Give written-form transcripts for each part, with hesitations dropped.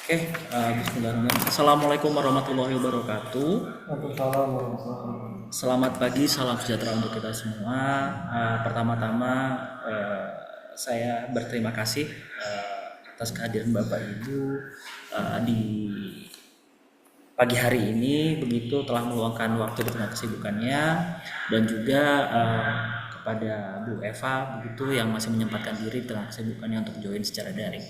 Oke, bismillahirrahmanirrahim. Assalamualaikum warahmatullahi wabarakatuh. Waalaikumsalam warahmatullahi wabarakatuh. Selamat pagi, salam sejahtera untuk kita semua. Pertama-tama, saya berterima kasih atas kehadiran Bapak Ibu di pagi hari ini, begitu telah meluangkan waktu di tengah kesibukannya, dan juga kepada Bu Eva begitu yang masih menyempatkan diri di tengah kesibukannya untuk join secara daring.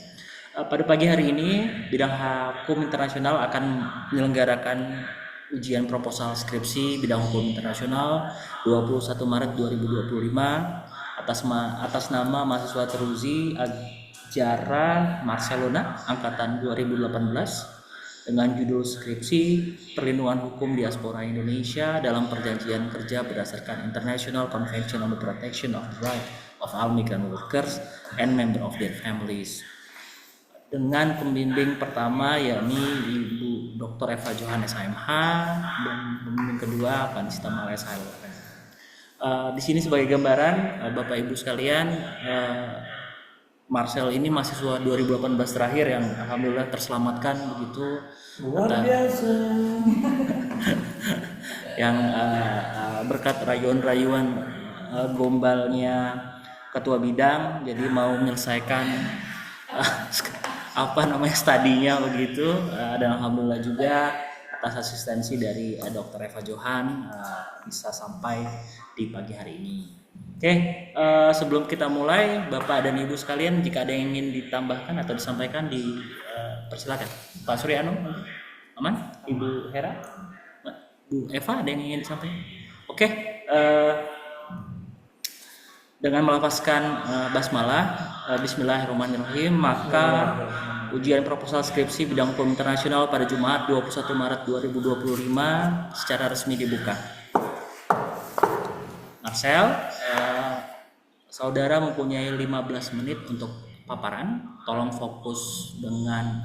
Pada pagi hari ini, bidang hukum internasional akan menyelenggarakan ujian proposal skripsi bidang hukum internasional 21 Maret 2025 atas nama mahasiswa Teruzi Ajara Marcelona angkatan 2018 dengan judul skripsi Perlindungan Hukum Diaspora Indonesia dalam Perjanjian Kerja berdasarkan International Convention on the Protection of the Right of All Migrant Workers and Member of Their Families, dengan pembimbing pertama yakni Ibu Dr. Eva Johannes HMH, dan pembimbing kedua Kanisita Malaya Sailor. Di sini sebagai gambaran, Bapak Ibu sekalian, Marcel ini mahasiswa 2018 terakhir yang alhamdulillah terselamatkan begitu, Luar biasa. yang berkat rayuan-rayuan gombalnya ketua bidang, jadi mau menyelesaikan studinya begitu, dan alhamdulillah juga atas asistensi dari Dr. Eva Johan bisa sampai di pagi hari ini. Oke, sebelum kita mulai, Bapak dan Ibu sekalian, jika ada yang ingin ditambahkan atau disampaikan, persilakan. Pak Suryano, aman? Ibu Hera, Bu Eva, ada yang ingin disampaikan? Oke, dengan melafazkan basmalah, bismillahirrahmanirrahim, maka ujian proposal skripsi bidang hukum internasional pada Jumat 21 Maret 2025 secara resmi dibuka. Marcel, saudara mempunyai 15 menit untuk paparan. Tolong fokus dengan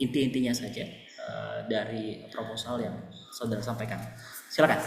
inti-intinya saja dari proposal yang saudara sampaikan. Silakan.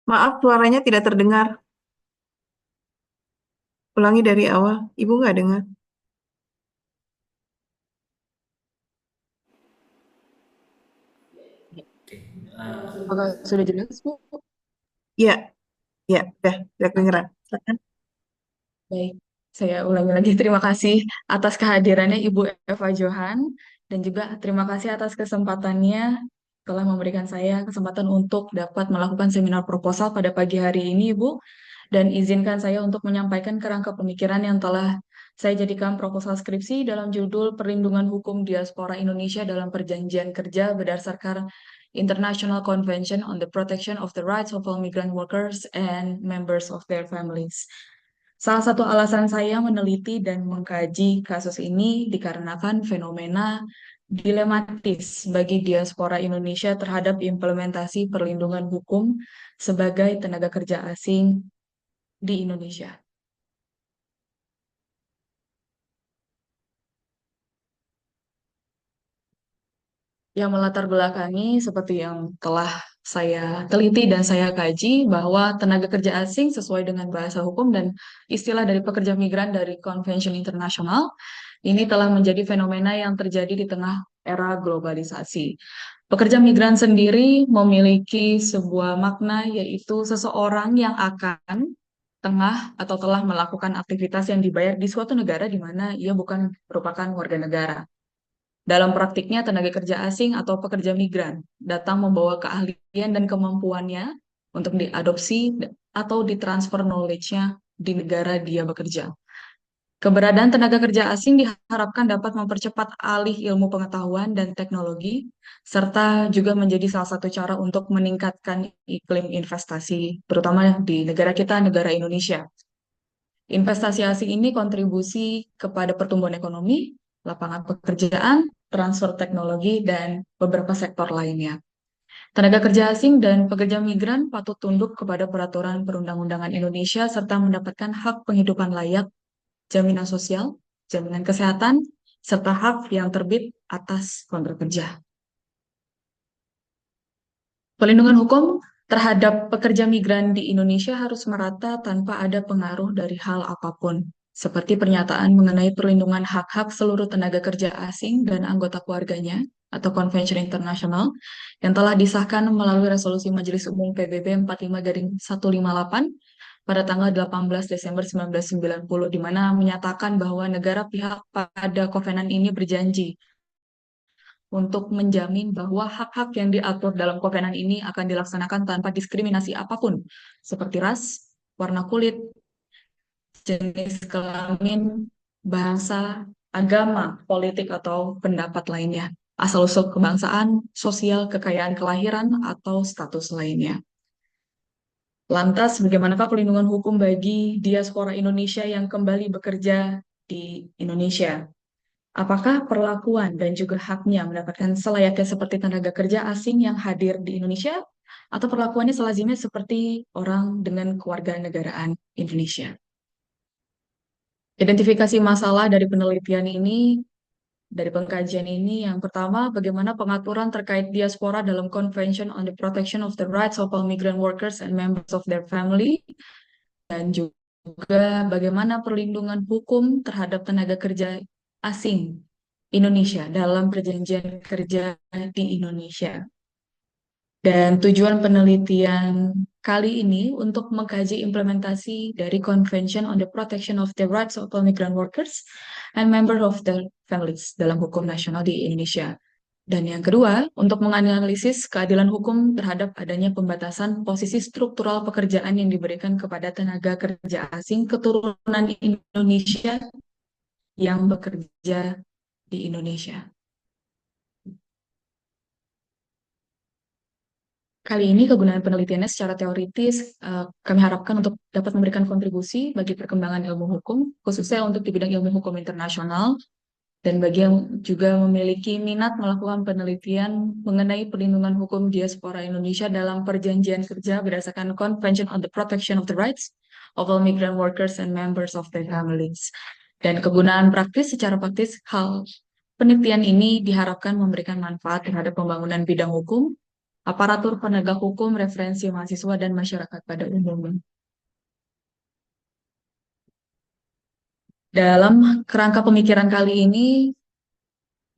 Maaf, suaranya tidak terdengar. Ulangi dari awal. Ibu nggak dengar. Oke, Apakah sudah jelas, Bu? Ya, ya, udah kedengeran. Silakan. Baik, saya ulangi lagi. Terima kasih atas kehadirannya Ibu Eva Johan, dan juga terima kasih atas kesempatannya telah memberikan saya kesempatan untuk dapat melakukan seminar proposal pada pagi hari ini, Ibu. Dan izinkan saya untuk menyampaikan kerangka pemikiran yang telah saya jadikan proposal skripsi dalam judul Perlindungan Hukum Diaspora Indonesia dalam Perjanjian Kerja berdasarkan International Convention on the Protection of the Rights of All Migrant Workers and Members of Their Families. Salah satu alasan saya meneliti dan mengkaji kasus ini dikarenakan fenomena dilematis bagi diaspora Indonesia terhadap implementasi perlindungan hukum sebagai tenaga kerja asing di Indonesia. Yang melatar belakangi seperti yang telah saya teliti dan saya kaji bahwa tenaga kerja asing sesuai dengan bahasa hukum dan istilah dari pekerja migran dari Convention Internasional ini telah menjadi fenomena yang terjadi di tengah era globalisasi. Pekerja migran sendiri memiliki sebuah makna yaitu seseorang yang akan tengah atau telah melakukan aktivitas yang dibayar di suatu negara di mana ia bukan merupakan warga negara. Dalam praktiknya, tenaga kerja asing atau pekerja migran datang membawa keahlian dan kemampuannya untuk diadopsi atau ditransfer knowledge-nya di negara dia bekerja. Keberadaan tenaga kerja asing diharapkan dapat mempercepat alih ilmu pengetahuan dan teknologi, serta juga menjadi salah satu cara untuk meningkatkan iklim investasi, terutama di negara kita, negara Indonesia. Investasi asing ini kontribusi kepada pertumbuhan ekonomi, lapangan pekerjaan, transfer teknologi, dan beberapa sektor lainnya. Tenaga kerja asing dan pekerja migran patut tunduk kepada peraturan perundang-undangan Indonesia serta mendapatkan hak penghidupan layak, jaminan sosial, jaminan kesehatan, serta hak yang terbit atas kontrak kerja. Pelindungan hukum terhadap pekerja migran di Indonesia harus merata tanpa ada pengaruh dari hal apapun, seperti pernyataan mengenai perlindungan hak-hak seluruh tenaga kerja asing dan anggota keluarganya atau Convention Internasional yang telah disahkan melalui resolusi Majelis Umum PBB 45-158 pada tanggal 18 Desember 1990, di mana menyatakan bahwa negara pihak pada kovenan ini berjanji untuk menjamin bahwa hak-hak yang diatur dalam kovenan ini akan dilaksanakan tanpa diskriminasi apapun, seperti ras, warna kulit, jenis kelamin, bahasa, agama, politik, atau pendapat lainnya, asal-usul kebangsaan, sosial, kekayaan kelahiran, atau status lainnya. Lantas, bagaimanakah perlindungan hukum bagi diaspora Indonesia yang kembali bekerja di Indonesia? Apakah perlakuan dan juga haknya mendapatkan selayaknya seperti tenaga kerja asing yang hadir di Indonesia, atau perlakuannya selazimnya seperti orang dengan kewarganegaraan Indonesia? Identifikasi masalah dari penelitian ini, dari pengkajian ini, yang pertama, bagaimana pengaturan terkait diaspora dalam Convention on the Protection of the Rights of All Migrant Workers and Members of their Family, dan juga bagaimana perlindungan hukum terhadap tenaga kerja asing Indonesia dalam perjanjian kerja di Indonesia. Dan tujuan penelitian kali ini untuk mengkaji implementasi dari Convention on the Protection of the Rights of All Migrant Workers and Members of their Families dalam hukum nasional di Indonesia. Dan yang kedua, untuk menganalisis keadilan hukum terhadap adanya pembatasan posisi struktural pekerjaan yang diberikan kepada tenaga kerja asing keturunan Indonesia yang bekerja di Indonesia. Kali ini kegunaan penelitiannya secara teoritis kami harapkan untuk dapat memberikan kontribusi bagi perkembangan ilmu hukum, khususnya untuk di bidang ilmu hukum internasional, dan bagi yang juga memiliki minat melakukan penelitian mengenai perlindungan hukum diaspora Indonesia dalam perjanjian kerja berdasarkan Convention on the Protection of the Rights of All Migrant Workers and Members of their Families. Dan kegunaan praktis, secara praktis, hal penelitian ini diharapkan memberikan manfaat terhadap pembangunan bidang hukum, aparatur penegak hukum, referensi mahasiswa, dan masyarakat pada umumnya. Dalam kerangka pemikiran kali ini,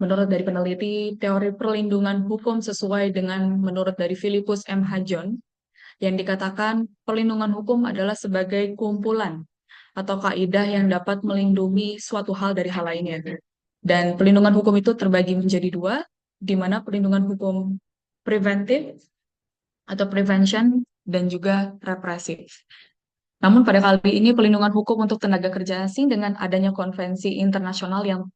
menurut dari peneliti, teori perlindungan hukum sesuai dengan menurut dari Philippus M. Hajon, yang dikatakan perlindungan hukum adalah sebagai kumpulan atau kaidah yang dapat melindungi suatu hal dari hal lainnya. Dan perlindungan hukum itu terbagi menjadi dua, di mana perlindungan hukum preventif atau prevention dan juga represif. Namun pada kali ini perlindungan hukum untuk tenaga kerja asing dengan adanya konvensi internasional yang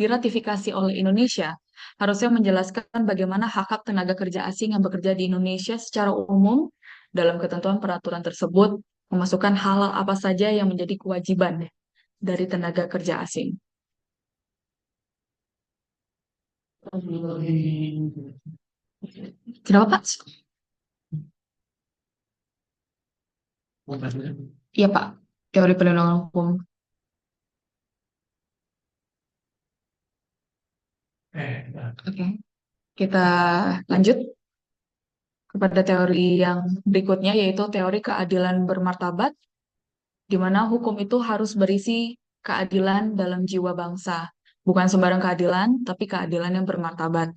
diratifikasi oleh Indonesia harusnya menjelaskan bagaimana hak-hak tenaga kerja asing yang bekerja di Indonesia secara umum dalam ketentuan peraturan tersebut memasukkan hal apa saja yang menjadi kewajiban dari tenaga kerja asing. Kenapa, Pak? Iya, Pak. Teori perlindungan hukum. Oke. Kita lanjut kepada teori yang berikutnya, yaitu teori keadilan bermartabat, di mana hukum itu harus berisi keadilan dalam jiwa bangsa. Bukan sembarang keadilan, tapi keadilan yang bermartabat.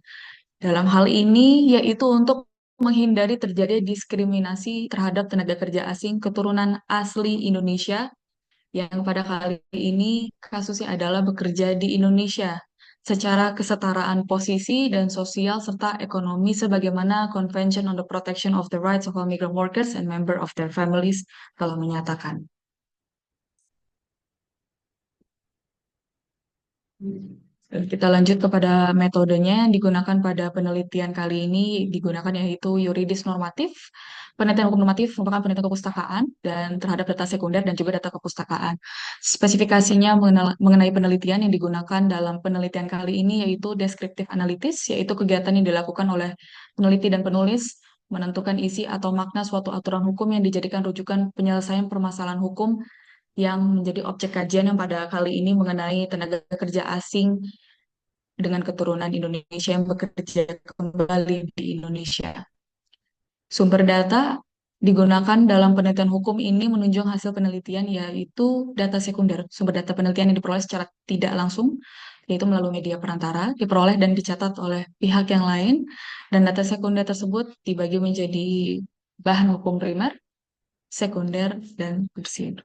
Dalam hal ini, yaitu untuk menghindari terjadi diskriminasi terhadap tenaga kerja asing keturunan asli Indonesia yang pada kali ini kasusnya adalah bekerja di Indonesia secara kesetaraan posisi dan sosial serta ekonomi sebagaimana Convention on the Protection of the Rights of all Migrant Workers and Member of their Families telah menyatakan. Dan kita lanjut kepada metodenya yang digunakan pada penelitian kali ini, digunakan yaitu yuridis normatif. Penelitian hukum normatif merupakan penelitian kepustakaan dan terhadap data sekunder dan juga data kepustakaan. Spesifikasinya mengenai penelitian yang digunakan dalam penelitian kali ini yaitu deskriptif analitis, yaitu kegiatan yang dilakukan oleh peneliti dan penulis menentukan isi atau makna suatu aturan hukum yang dijadikan rujukan penyelesaian permasalahan hukum yang menjadi objek kajian yang pada kali ini mengenai tenaga kerja asing dengan keturunan Indonesia yang bekerja kembali di Indonesia. Sumber data digunakan dalam penelitian hukum ini menunjang hasil penelitian yaitu data sekunder, sumber data penelitian yang diperoleh secara tidak langsung, yaitu melalui media perantara, diperoleh dan dicatat oleh pihak yang lain, dan data sekunder tersebut dibagi menjadi bahan hukum primer, sekunder, dan tersier.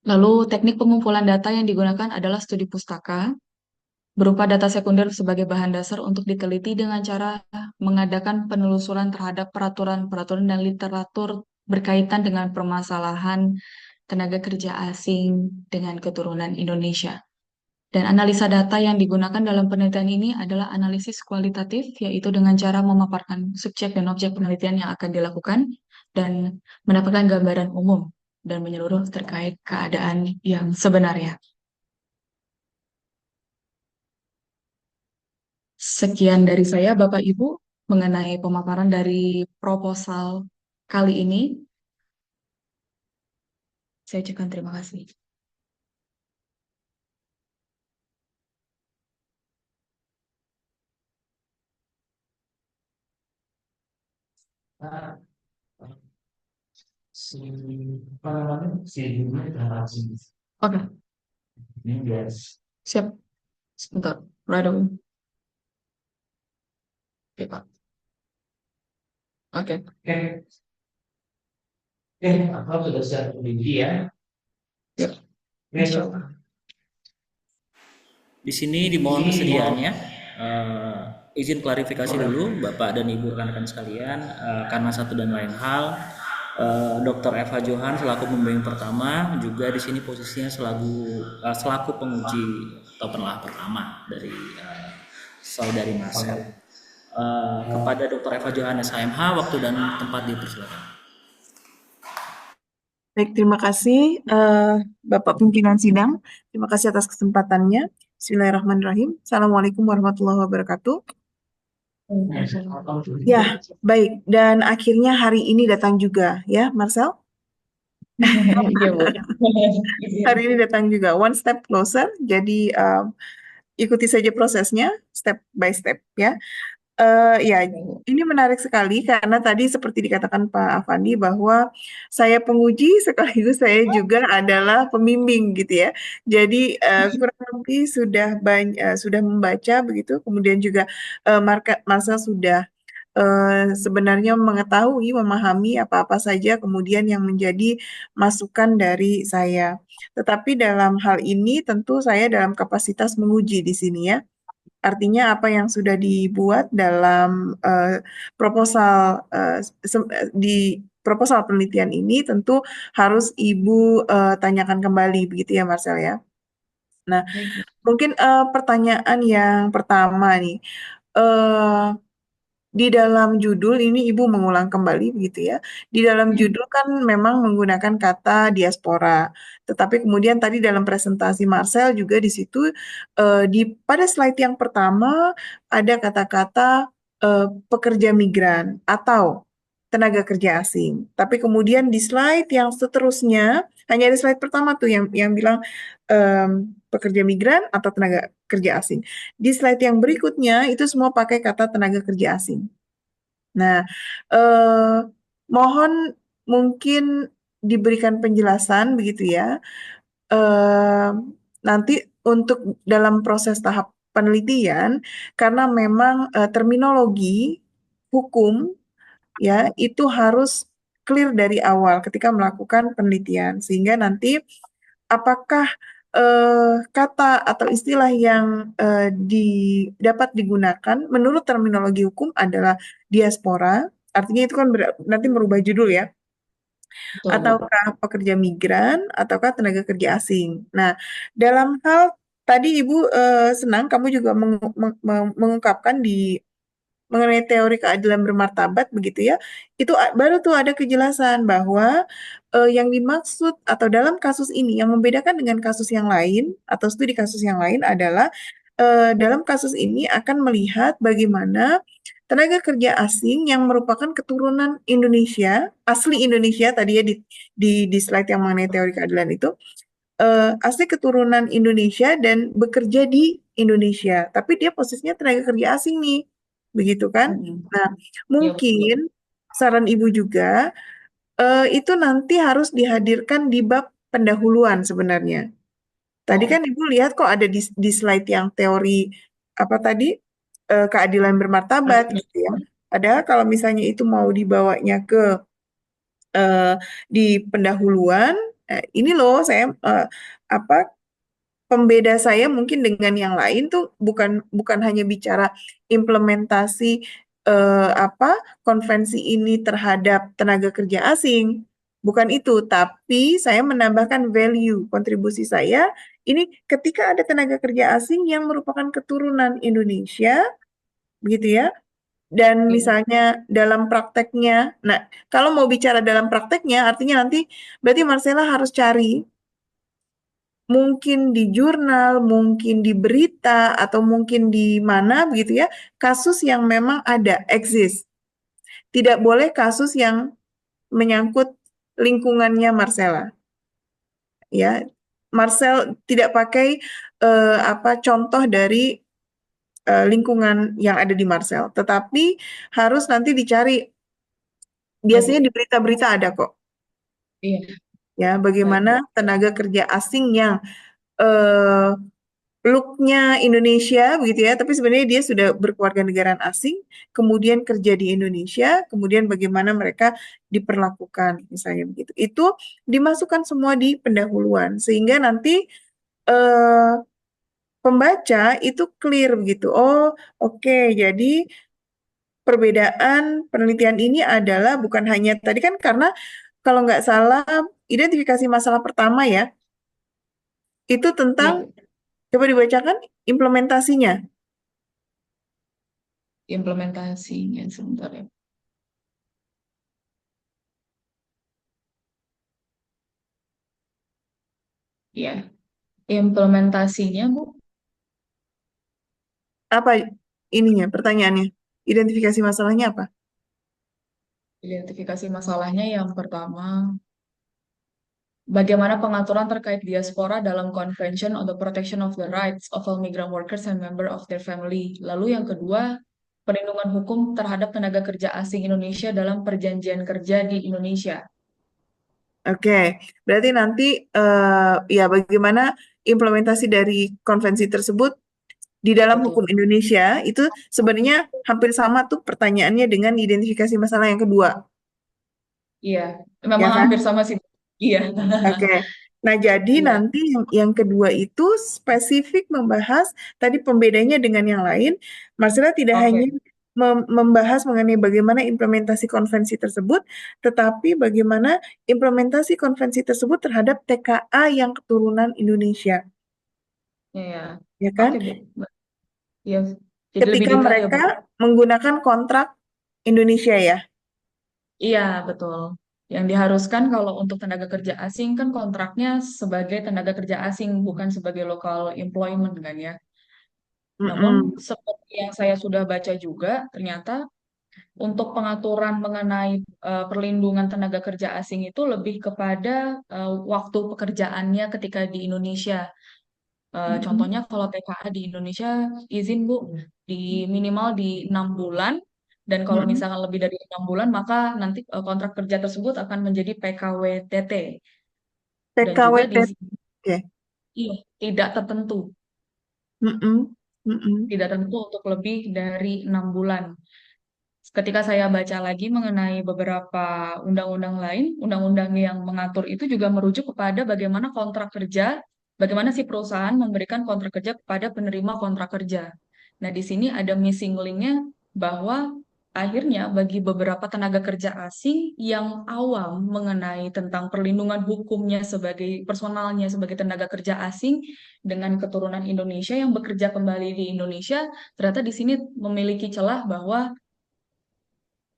Lalu teknik pengumpulan data yang digunakan adalah studi pustaka, berupa data sekunder sebagai bahan dasar untuk diteliti dengan cara mengadakan penelusuran terhadap peraturan-peraturan dan literatur berkaitan dengan permasalahan tenaga kerja asing dengan keturunan Indonesia. Dan analisa data yang digunakan dalam penelitian ini adalah analisis kualitatif, yaitu dengan cara memaparkan subjek dan objek penelitian yang akan dilakukan dan mendapatkan gambaran umum dan menyeluruh terkait keadaan yang sebenarnya. Sekian dari saya, Bapak Ibu, mengenai pemaparan dari proposal kali ini. Saya ucapkan terima kasih. Si apa namanya si ibunya udah rajin Oke, ini guys. siap. Sebentar, right away. Oke, Pak. Oke. Apa sudah siap berdiri ya? Yuk, insya Allah. Di sini dimohon kesediaannya. Izin klarifikasi dulu Bapak dan Ibu rekan-rekan sekalian, karena satu dan lain hal, Dr. Eva Johan selaku pembimbing pertama juga di sini posisinya selaku penguji atau penelaah pertama dari saudari Marcel. Kepada Dr. Eva Johan SHMH, waktu dan tempat dipersilakan. Baik, terima kasih Bapak Pimpinan Sidang. Terima kasih atas kesempatannya. Bismillahirrahmanirrahim. Assalamualaikum warahmatullahi wabarakatuh. Ya, baik. Dan akhirnya hari ini datang juga, ya, Marcel? Iya, Bu. Hari ini datang juga, one step closer. Jadi ikuti saja prosesnya, step by step, ya. Ya, ini menarik sekali karena tadi seperti dikatakan Pak Afandi bahwa saya penguji sekaligus saya juga adalah pembimbing gitu ya. Jadi kurang lebih sudah membaca begitu, kemudian juga Marcel sudah sebenarnya mengetahui, memahami apa-apa saja kemudian yang menjadi masukan dari saya. Tetapi dalam hal ini tentu saya dalam kapasitas menguji di sini ya. Artinya apa yang sudah dibuat dalam proposal di proposal penelitian ini tentu harus Ibu tanyakan kembali begitu ya Marcel ya. Nah, mungkin pertanyaan yang pertama nih. Di dalam judul ini Ibu mengulang kembali begitu ya. Di dalam judul kan memang menggunakan kata diaspora. Tetapi kemudian tadi dalam presentasi Marcel juga di situ pada slide yang pertama ada kata-kata pekerja migran atau tenaga kerja asing. Tapi kemudian di slide yang seterusnya Hanya ada slide pertama tuh yang bilang pekerja migran atau tenaga kerja asing. Di slide yang berikutnya itu semua pakai kata tenaga kerja asing. Nah, eh, mohon mungkin diberikan penjelasan begitu ya. eh, Nanti untuk dalam proses tahap penelitian, karena memang terminologi hukum ya itu harus clear dari awal ketika melakukan penelitian, sehingga nanti apakah kata atau istilah yang dapat digunakan menurut terminologi hukum adalah diaspora, artinya itu kan nanti merubah judul ya, Betul, Bu. ataukah pekerja migran, ataukah tenaga kerja asing. Nah, dalam hal tadi Ibu senang kamu juga mengungkapkan di mengenai teori keadilan bermartabat begitu ya, itu baru tuh ada kejelasan bahwa yang dimaksud atau dalam kasus ini yang membedakan dengan kasus yang lain atau studi kasus yang lain adalah dalam kasus ini akan melihat bagaimana tenaga kerja asing yang merupakan keturunan Indonesia, asli Indonesia tadi ya di slide yang mengenai teori keadilan itu, asli keturunan Indonesia dan bekerja di Indonesia, tapi dia posisinya tenaga kerja asing nih, begitu kan? Mm-mm. Nah, Iya, betul. mungkin saran Ibu juga itu nanti harus dihadirkan di bab pendahuluan sebenarnya. Tadi kan Oh, Ibu lihat kok ada di slide yang teori apa tadi keadilan bermartabat asli. gitu ya. Padahal kalau misalnya itu mau dibawanya ke eh, di pendahuluan, ini loh saya apa pembeda saya mungkin dengan yang lain tuh bukan bukan hanya bicara implementasi apa konvensi ini terhadap tenaga kerja asing, bukan itu, tapi saya menambahkan value kontribusi saya ini ketika ada tenaga kerja asing yang merupakan keturunan Indonesia, begitu ya. Dan Iya. misalnya dalam prakteknya, nah kalau mau bicara dalam prakteknya, artinya nanti berarti Marcella harus cari mungkin di jurnal, mungkin di berita, atau mungkin di mana begitu ya, kasus yang memang ada, exist. Tidak boleh kasus yang menyangkut lingkungannya Marcella. Ya, Marcel tidak pakai apa contoh dari lingkungan yang ada di Marcel, tetapi harus nanti dicari. Ya, Biasanya Bu. di berita-berita ada kok, Iya, ya, baik, bagaimana Bu. tenaga kerja asing yang eh, looknya Indonesia begitu ya, tapi sebenarnya dia sudah berkeluarga negaraan asing, kemudian kerja di Indonesia, kemudian bagaimana mereka diperlakukan, misalnya begitu. Itu dimasukkan semua di pendahuluan, sehingga nanti eh, pembaca itu clear begitu. Oh, oke, jadi perbedaan penelitian ini adalah bukan hanya tadi kan karena kalau nggak salah identifikasi masalah pertama ya, itu tentang, Iya, Bu. coba dibacakan implementasinya. Implementasinya sebentar ya. Iya, implementasinya, Bu. Apa ininya, pertanyaannya? Identifikasi masalahnya apa? Identifikasi masalahnya yang pertama, bagaimana pengaturan terkait diaspora dalam Convention on the Protection of the Rights of all Migrant Workers and Member of their Family. Lalu yang kedua, perlindungan hukum terhadap tenaga kerja asing Indonesia dalam perjanjian kerja di Indonesia. Oke, berarti nanti ya bagaimana implementasi dari konvensi tersebut di dalam hukum Betul. Indonesia itu sebenarnya hampir sama tuh pertanyaannya dengan identifikasi masalah yang kedua, Iya, ya memang hampir kan? sama sih, Bu. Iya. Oke. Nah, jadi Iya. nanti yang kedua itu spesifik membahas tadi pembedanya dengan yang lain. Marcella tidak hanya Oke. membahas mengenai bagaimana implementasi konvensi tersebut, tetapi bagaimana implementasi konvensi tersebut terhadap TKA yang keturunan Indonesia, Iya. ya Oke, kan? Bu. Iya. Jadi lebih Ketika detail ya, Bu. mereka menggunakan kontrak Indonesia ya. Iya, betul. Yang diharuskan kalau untuk tenaga kerja asing kan kontraknya sebagai tenaga kerja asing, bukan sebagai local employment kan ya. Namun Mm-mm. seperti yang saya sudah baca juga, ternyata Untuk pengaturan mengenai perlindungan tenaga kerja asing itu lebih kepada waktu pekerjaannya ketika di Indonesia. Mm-mm. Contohnya kalau TKA di Indonesia izin Bu di minimal di 6 bulan, dan kalau Mm-mm. misalkan lebih dari 6 bulan maka nanti kontrak kerja tersebut akan menjadi PKWTT, dan juga di PKWT. sini Oke. iya, tidak tertentu, Mm-mm. Mm-mm. tidak tertentu untuk lebih dari 6 bulan. Ketika saya baca lagi mengenai beberapa undang-undang lain, undang-undang yang mengatur itu juga merujuk kepada bagaimana kontrak kerja, bagaimana si perusahaan memberikan kontrak kerja kepada penerima kontrak kerja. Nah, di sini ada missing link-nya bahwa akhirnya bagi beberapa tenaga kerja asing yang awam mengenai tentang perlindungan hukumnya sebagai personalnya sebagai tenaga kerja asing dengan keturunan Indonesia yang bekerja kembali di Indonesia, ternyata di sini memiliki celah bahwa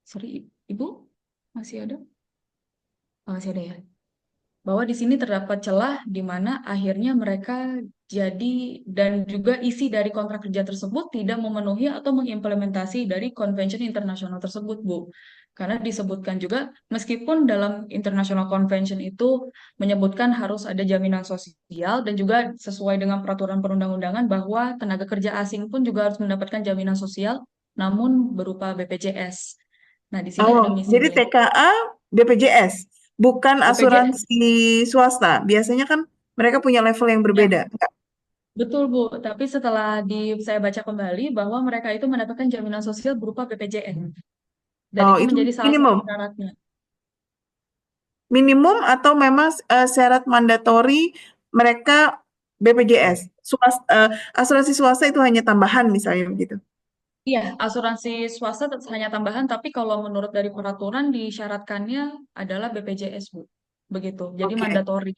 sorry, Ibu masih ada? Oh, masih ada ya. Bahwa di sini terdapat celah di mana akhirnya mereka jadi dan juga isi dari kontrak kerja tersebut tidak memenuhi atau mengimplementasi dari konvensi internasional tersebut, Bu. Karena disebutkan juga meskipun dalam international convention itu menyebutkan harus ada jaminan sosial dan juga sesuai dengan peraturan perundang-undangan bahwa tenaga kerja asing pun juga harus mendapatkan jaminan sosial namun berupa BPJS. Nah, di sini ada Oh, missing jadi link. TKA BPJS, bukan BPJS, asuransi swasta. Biasanya kan mereka punya level yang ya, berbeda. Enggak? betul, Bu. Tapi setelah saya baca kembali bahwa mereka itu mendapatkan jaminan sosial berupa BPJS. Dan Oh, itu itu menjadi salah satu minimum. syaratnya. Minimum atau memang syarat mandatori mereka BPJS. Asuransi swasta itu hanya tambahan misalnya begitu. Iya, asuransi swasta hanya tambahan, tapi kalau menurut dari peraturan disyaratkannya adalah BPJS, Bu. Begitu. Jadi Oke. mandatori.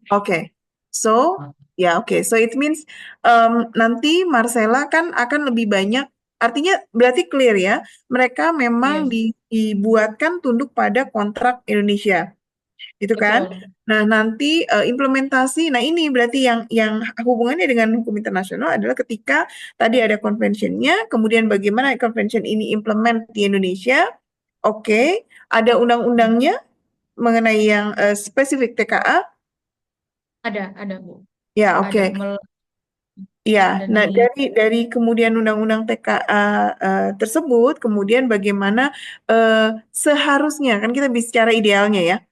Oke. So, ya oke. So it means nanti Marcella kan akan lebih banyak, artinya berarti clear ya. Mereka memang Iya, dibuatkan tunduk pada kontrak Indonesia, gitu kan? betul. Nah, nanti implementasi, nah ini berarti yang hubungannya dengan hukum internasional adalah ketika tadi ada convention-nya, kemudian bagaimana convention ini implement di Indonesia. Oke, ada undang-undangnya mengenai yang spesifik TKA. Ada, Bu. Ya, Ada. oke. Ya, Dan nah di dari kemudian undang-undang TKA tersebut, kemudian bagaimana seharusnya kan kita bicara idealnya ya, ya,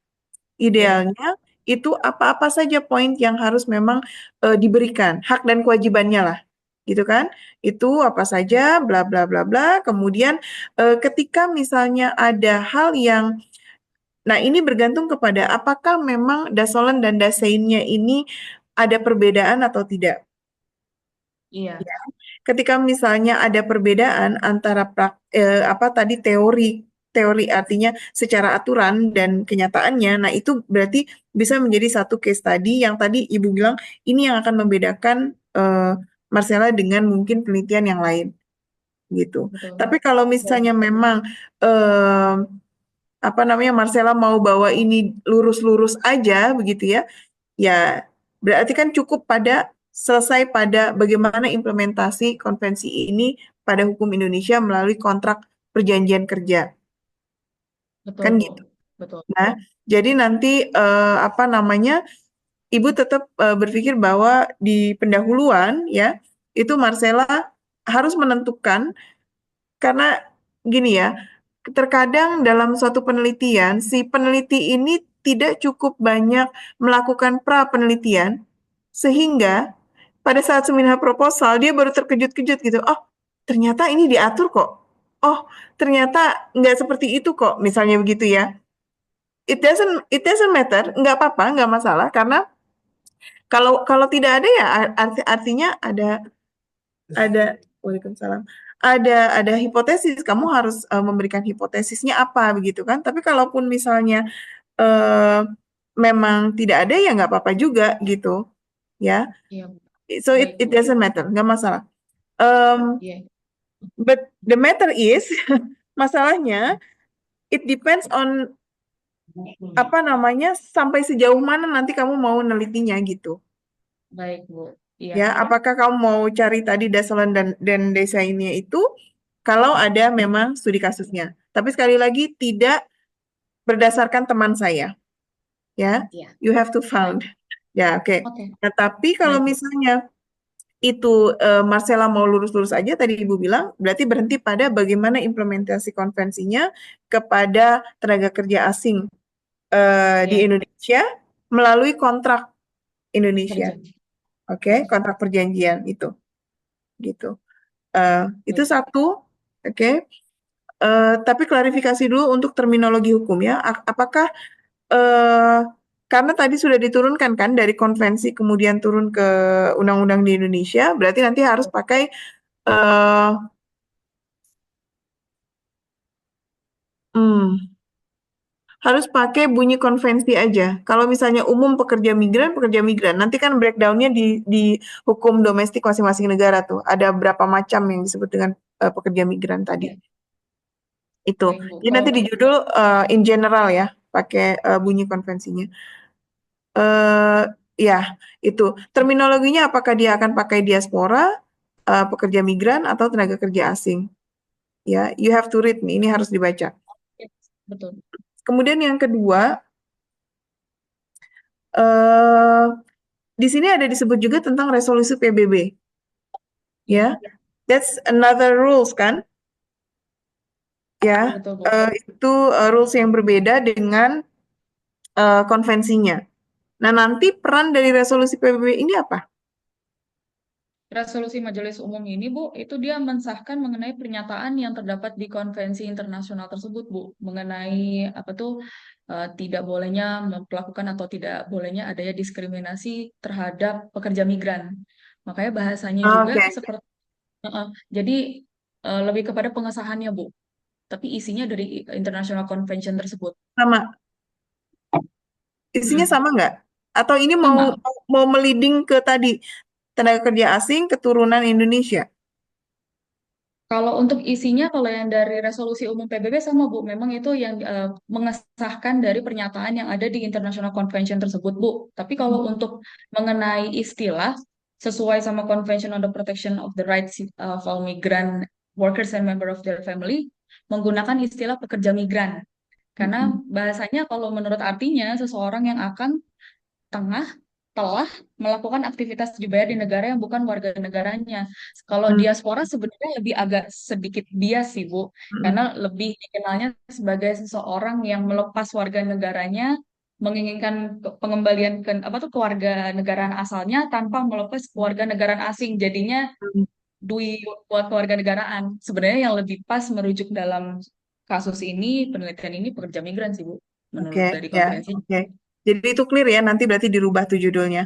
idealnya itu apa-apa saja poin yang harus memang diberikan hak dan kewajibannya lah, gitu kan? Itu apa saja, bla bla bla bla. Kemudian ketika misalnya ada hal yang, nah ini bergantung kepada apakah memang Dasolen dan Daseinnya ini ada perbedaan atau tidak. iya, Ketika misalnya ada perbedaan antara apa tadi teori teori artinya secara aturan dan kenyataannya, nah itu berarti bisa menjadi satu case study yang tadi Ibu bilang ini yang akan membedakan Marcella dengan mungkin penelitian yang lain gitu. betul. Tapi kalau misalnya memang eh, apa namanya Marcella mau bawa ini lurus-lurus aja begitu ya, ya, berarti kan cukup pada selesai pada bagaimana implementasi konvensi ini pada hukum Indonesia melalui kontrak perjanjian kerja. Betul, Kan Bu. gitu. Betul. Nah, jadi nanti apa namanya? Ibu tetap berpikir bahwa di pendahuluan ya, itu Marcella harus menentukan karena gini ya, terkadang dalam suatu penelitian si peneliti ini tidak cukup banyak melakukan pra penelitian sehingga pada saat seminar proposal dia baru terkejut-kejut gitu. Oh, ternyata ini diatur kok. Oh, ternyata nggak seperti itu kok. Misalnya begitu ya. It doesn't matter, nggak apa-apa, nggak masalah karena kalau kalau tidak ada ya artinya ada Waalaikumsalam. Ada hipotesis, kamu harus memberikan hipotesisnya apa begitu kan? Tapi kalaupun misalnya eh, memang tidak ada ya nggak apa-apa juga gitu ya. Iya, Bu. So it, Baik, it Bu. doesn't matter, nggak masalah. Um, Iya, but the matter is, masalahnya it depends on apa namanya sampai sejauh mana nanti kamu mau nelitinya gitu. baik, Bu. Iya, Ya, apakah kamu mau cari tadi dasaran dan desainnya itu Kalau ada memang studi kasusnya. Tapi sekali lagi tidak berdasarkan teman saya, ya. Iya. You have to found. Ya, oke. Oke, Nah, tapi kalau baik, Bu. misalnya itu Marcella mau lurus-lurus aja tadi Ibu bilang, berarti berhenti pada bagaimana implementasi konvensinya kepada tenaga kerja asing di Ya, Indonesia melalui kontrak Indonesia, kerja. oke, kontrak perjanjian itu, gitu. Itu Baik. satu, oke. Tapi klarifikasi dulu untuk terminologi hukum ya. Apakah eh, karena tadi sudah diturunkan kan dari konvensi kemudian turun ke undang-undang di Indonesia, berarti nanti harus pakai eh, hmm, harus pakai bunyi konvensi aja. Kalau misalnya umum pekerja migran, pekerja migran. Nanti kan breakdownnya di hukum domestik masing-masing negara tuh. Ada berapa macam yang disebut dengan pekerja migran tadi. Ya, Itu. baik, Bu. Jadi Kalau nanti di untuk judul in general ya, pakai bunyi konvensinya. eh ya, itu. Terminologinya apakah dia akan pakai diaspora, pekerja migran, atau tenaga kerja asing? Ya, you have to read nih. Ini harus dibaca. ya, betul. Kemudian yang kedua, eh di sini ada disebut juga tentang resolusi PBB, Ya, ya. That's another rules kan, ya. betul, Bu. Itu rules yang berbeda dengan konvensinya. Nah, nanti peran dari resolusi PBB ini apa? Resolusi Majelis Umum ini, Bu, itu dia mensahkan mengenai pernyataan yang terdapat di konvensi internasional tersebut, Bu, mengenai apa tuh tidak bolehnya melakukan atau tidak bolehnya adanya diskriminasi terhadap pekerja migran. Makanya bahasanya juga Oke, seperti jadi lebih kepada pengesahannya, Bu, tapi isinya dari International Convention tersebut. sama. Isinya Mm-mm. sama nggak? Atau ini mau Sama. mau meliding ke tadi tenaga kerja asing keturunan Indonesia? Kalau untuk isinya, kalau yang dari resolusi umum PBB sama Bu, memang itu yang mengesahkan dari pernyataan yang ada di International Convention tersebut Bu. Tapi kalau untuk mengenai istilah, sesuai sama Convention on the Protection of the Rights of all Migrant Workers and Member of their Family, menggunakan istilah pekerja migran. Karena Mm-mm. bahasanya kalau menurut artinya, seseorang yang akan tengah telah melakukan aktivitas dibayar di negara yang bukan warga negaranya. Kalau Mm-mm. diaspora sebenarnya lebih agak sedikit bias sih, Bu. Mm-mm. Karena lebih dikenalnya sebagai seseorang yang melepas warga negaranya, menginginkan pengembalian ke apa tuh keluarga negaraan asalnya tanpa melepas keluarga negaraan asing. Jadinya dui buat keluarga negaraan. Sebenarnya yang lebih pas merujuk dalam kasus ini, penelitian ini pekerja migran sih, Bu. Oke, Menurut dari ya, konferensi. oke. Jadi itu clear ya, nanti berarti dirubah tuh judulnya.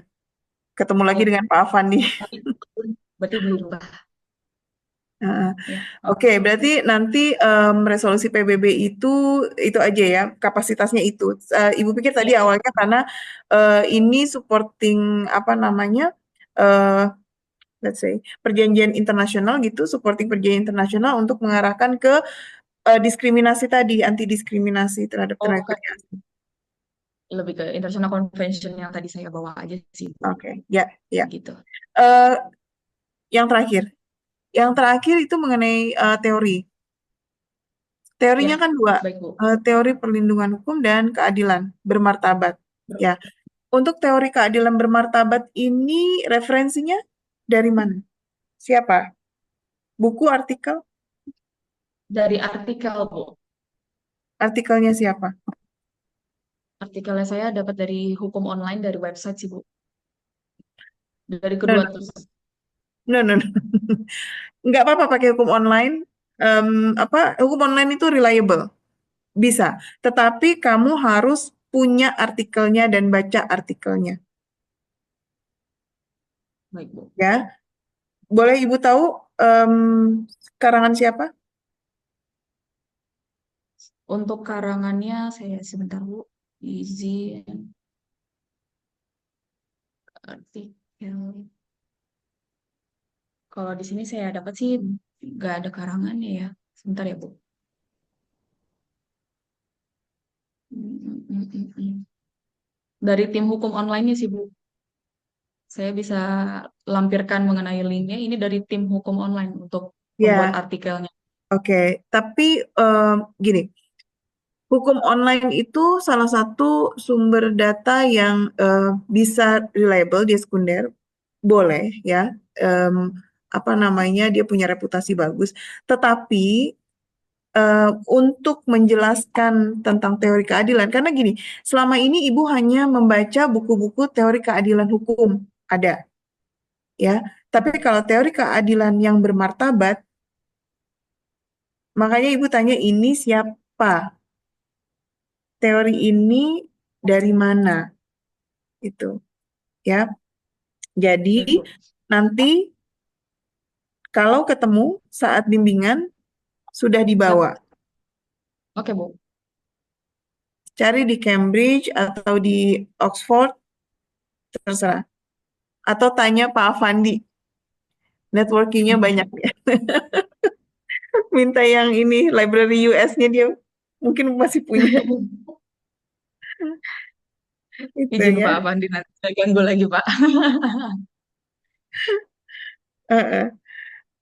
Ketemu lagi Oh, dengan Pak Afandi. berarti dirubah. Heeh. Ya, Oke, berarti nanti resolusi PBB itu aja ya, kapasitasnya itu. Ibu pikir tadi ya, awalnya karena ini supporting apa namanya, eh let's say perjanjian internasional gitu, supporting perjanjian internasional untuk mengarahkan ke diskriminasi tadi, anti diskriminasi terhadap oh tenaga bukan, kerja asing. lebih ke International Convention yang tadi saya bawa aja sih, Bu. Oke, ya, ya. Gitu. Eh, yang terakhir, itu mengenai teori. Teorinya Ya, kan dua, baik, Bu. teori perlindungan hukum dan keadilan bermartabat. Ya, untuk teori keadilan bermartabat ini referensinya dari mana? Siapa? Buku, artikel? Dari artikel, Bu. Artikelnya siapa? Artikelnya saya dapat dari hukum online dari website sih, Bu. Dari No, kedua no, terus. no, no, no. Nggak apa-apa pakai hukum online. Hukum online itu reliable, bisa. Tetapi kamu harus punya artikelnya dan baca artikelnya, Baik, Bu. ya. Boleh Ibu tahu em, karangan siapa? Untuk karangannya, saya sebentar, Bu. Izin artikel. Kalau di sini saya dapat sih nggak ada karangannya ya. Sebentar ya, Bu. Dari tim hukum online-nya sih, Bu. Saya bisa lampirkan mengenai linknya. Ini dari tim hukum online untuk pembuat Ya, artikelnya. Oke, tapi gini, hukum online itu salah satu sumber data yang bisa reliable, dia sekunder, boleh ya, apa namanya, dia punya reputasi bagus. Tetapi untuk menjelaskan tentang teori keadilan, karena gini, selama ini Ibu hanya membaca buku-buku teori keadilan hukum, ada, ya. Tapi kalau teori keadilan yang bermartabat, makanya Ibu tanya ini siapa? Teori ini dari mana? Itu, ya. Jadi Baik, Bu. nanti kalau ketemu saat bimbingan sudah Siap. dibawa. Oke, Bu. Cari di Cambridge atau di Oxford, terserah. Atau tanya Pak Afandi, networkingnya banyak ya. Minta yang ini, library US-nya dia mungkin masih punya. Itu Izin ya. Pak Afandi, nanti saya ganggu lagi, Pak. Heeh.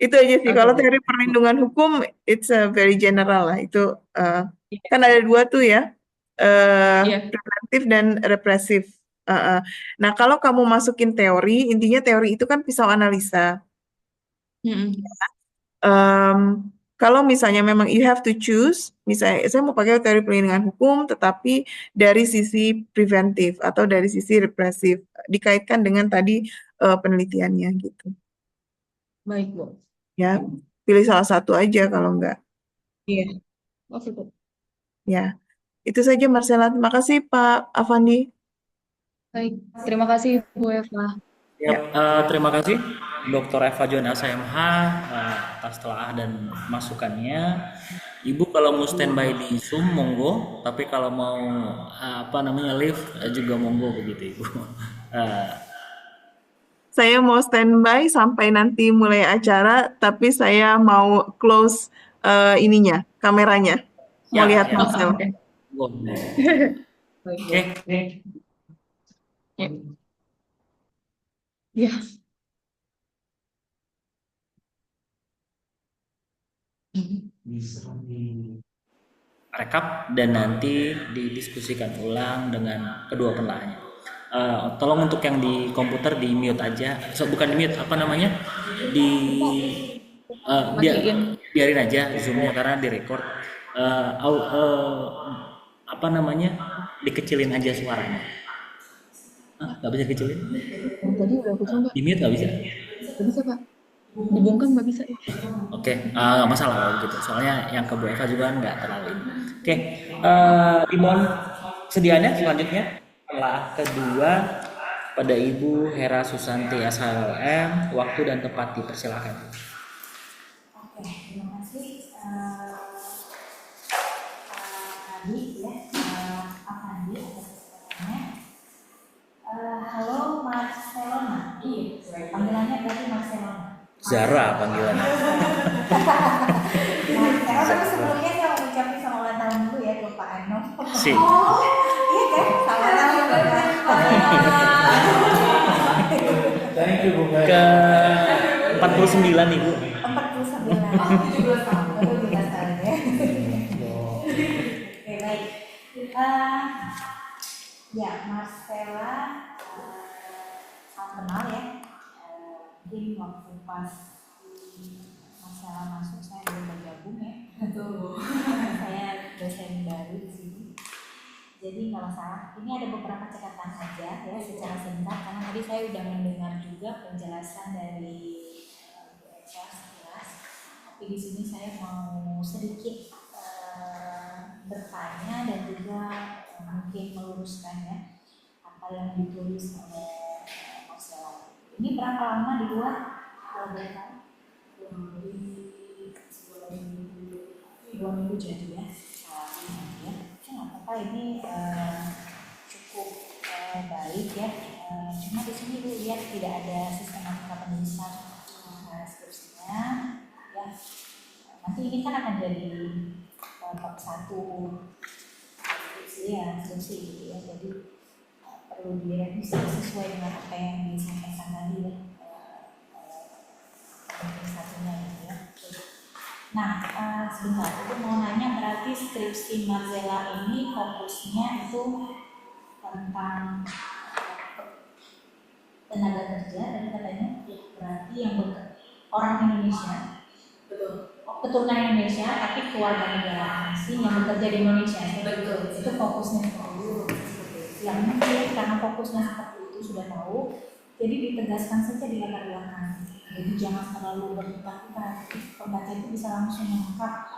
Itu aja sih. Oke, Kalau Bu. teori perlindungan hukum, it's a very general lah. Itu Iya, kan ada dua tuh ya, iya. preventif dan represif. Nah, kalau kamu masukin teori, intinya teori itu kan pisau analisa. Mm-mm. Em, kalau misalnya memang you have to choose, misalnya saya mau pakai teori perlindungan hukum, tetapi dari sisi preventif atau dari sisi represif, dikaitkan dengan tadi penelitiannya gitu. Baik, Bu. Ya, pilih salah satu aja kalau enggak. Iya. Oke, Bu. Ya, itu saja Marcella. Terima kasih Pak Afandi. Baik. Terima kasih, Bu Eva. Ya, Ya, terima kasih Dr. Eva John SMH atas telaah dan masukannya. Ibu kalau mau standby di Zoom monggo, tapi kalau mau apa namanya live juga monggo begitu Ibu. Eh, saya mau standby sampai nanti mulai acara, tapi saya mau close ininya, kameranya. Mau ya, lihat ya, Marcel. Oke. monggo. Baik, Bu. Oke, Ya. Ya. Bisa di rekap dan nanti didiskusikan ulang dengan kedua penelahnya. Tolong untuk yang di komputer di mute aja, bukan di mute apa namanya, di Matiin. biarin aja zoomnya karena direkord. Apa namanya, dikecilin aja suaranya. Nggak bisa kecilin? Yang tadi udah aku coba. Di mute nggak bisa? Gak bisa, Pak. Dibungkam nggak bisa. Oke, nggak masalah kalau gitu. Soalnya yang ke Bu Eva juga kan nggak terlalu ini. Oke, dimohon sedianya selanjutnya telah kedua pada Ibu Hera Susanti SHLM, waktu dan tempat dipersilakan. Oke, terima kasih Pak Adi ya, Pak Andi atas kesempatannya. Halo Marcelona, panggilannya berarti Marcelona. Zara panggilannya. Marcelona, tapi sebelumnya saya mau ucapin sama ulang tahun dulu ya ke Pak Eno. Si. Iya kan, selamat tahun Bapak. Thank you, Bu. Ke 49 Ibu. 49. 17 tahun. 17 tahun ya. Oke, baik. Ya, Marcella salam kenal ya. Mungkin waktu pas Marcella masuk saya belum bergabung ya. Saya dosen baru di sini. Jadi nggak masalah. Ini ada beberapa catatan saja ya secara singkat karena tadi saya sudah mendengar juga penjelasan dari Bu Eva sekilas. Tapi di sini saya mau sedikit bertanya dan juga mungkin meluruskan ya apa yang ditulis oleh Marcella. Ini berapa lama di luar kalau boleh tahu? 2 minggu jadi ya. Ya, nggak apa-apa ini cukup baik ya. Cuma di sini Bu lihat tidak ada sistematika penulisan skripsinya ya. Nanti ini kan akan jadi bab 1 skripsi gitu ya. Jadi perlu direvisi sesuai dengan apa yang disampaikan tadi ya. Satunya gitu ya. Nah, sebentar, itu mau nanya berarti skripsi Marzella ini fokusnya itu tentang tenaga kerja dan katanya berarti yang orang Indonesia, keturunan Indonesia tapi keluarga negara asing yang bekerja di Indonesia. Betul. Itu fokusnya seperti itu. Yang mungkin karena fokusnya seperti itu sudah tahu, jadi ditegaskan saja di latar belakang. Jadi jangan terlalu berdebat-debat. Pembaca itu bisa langsung menangkap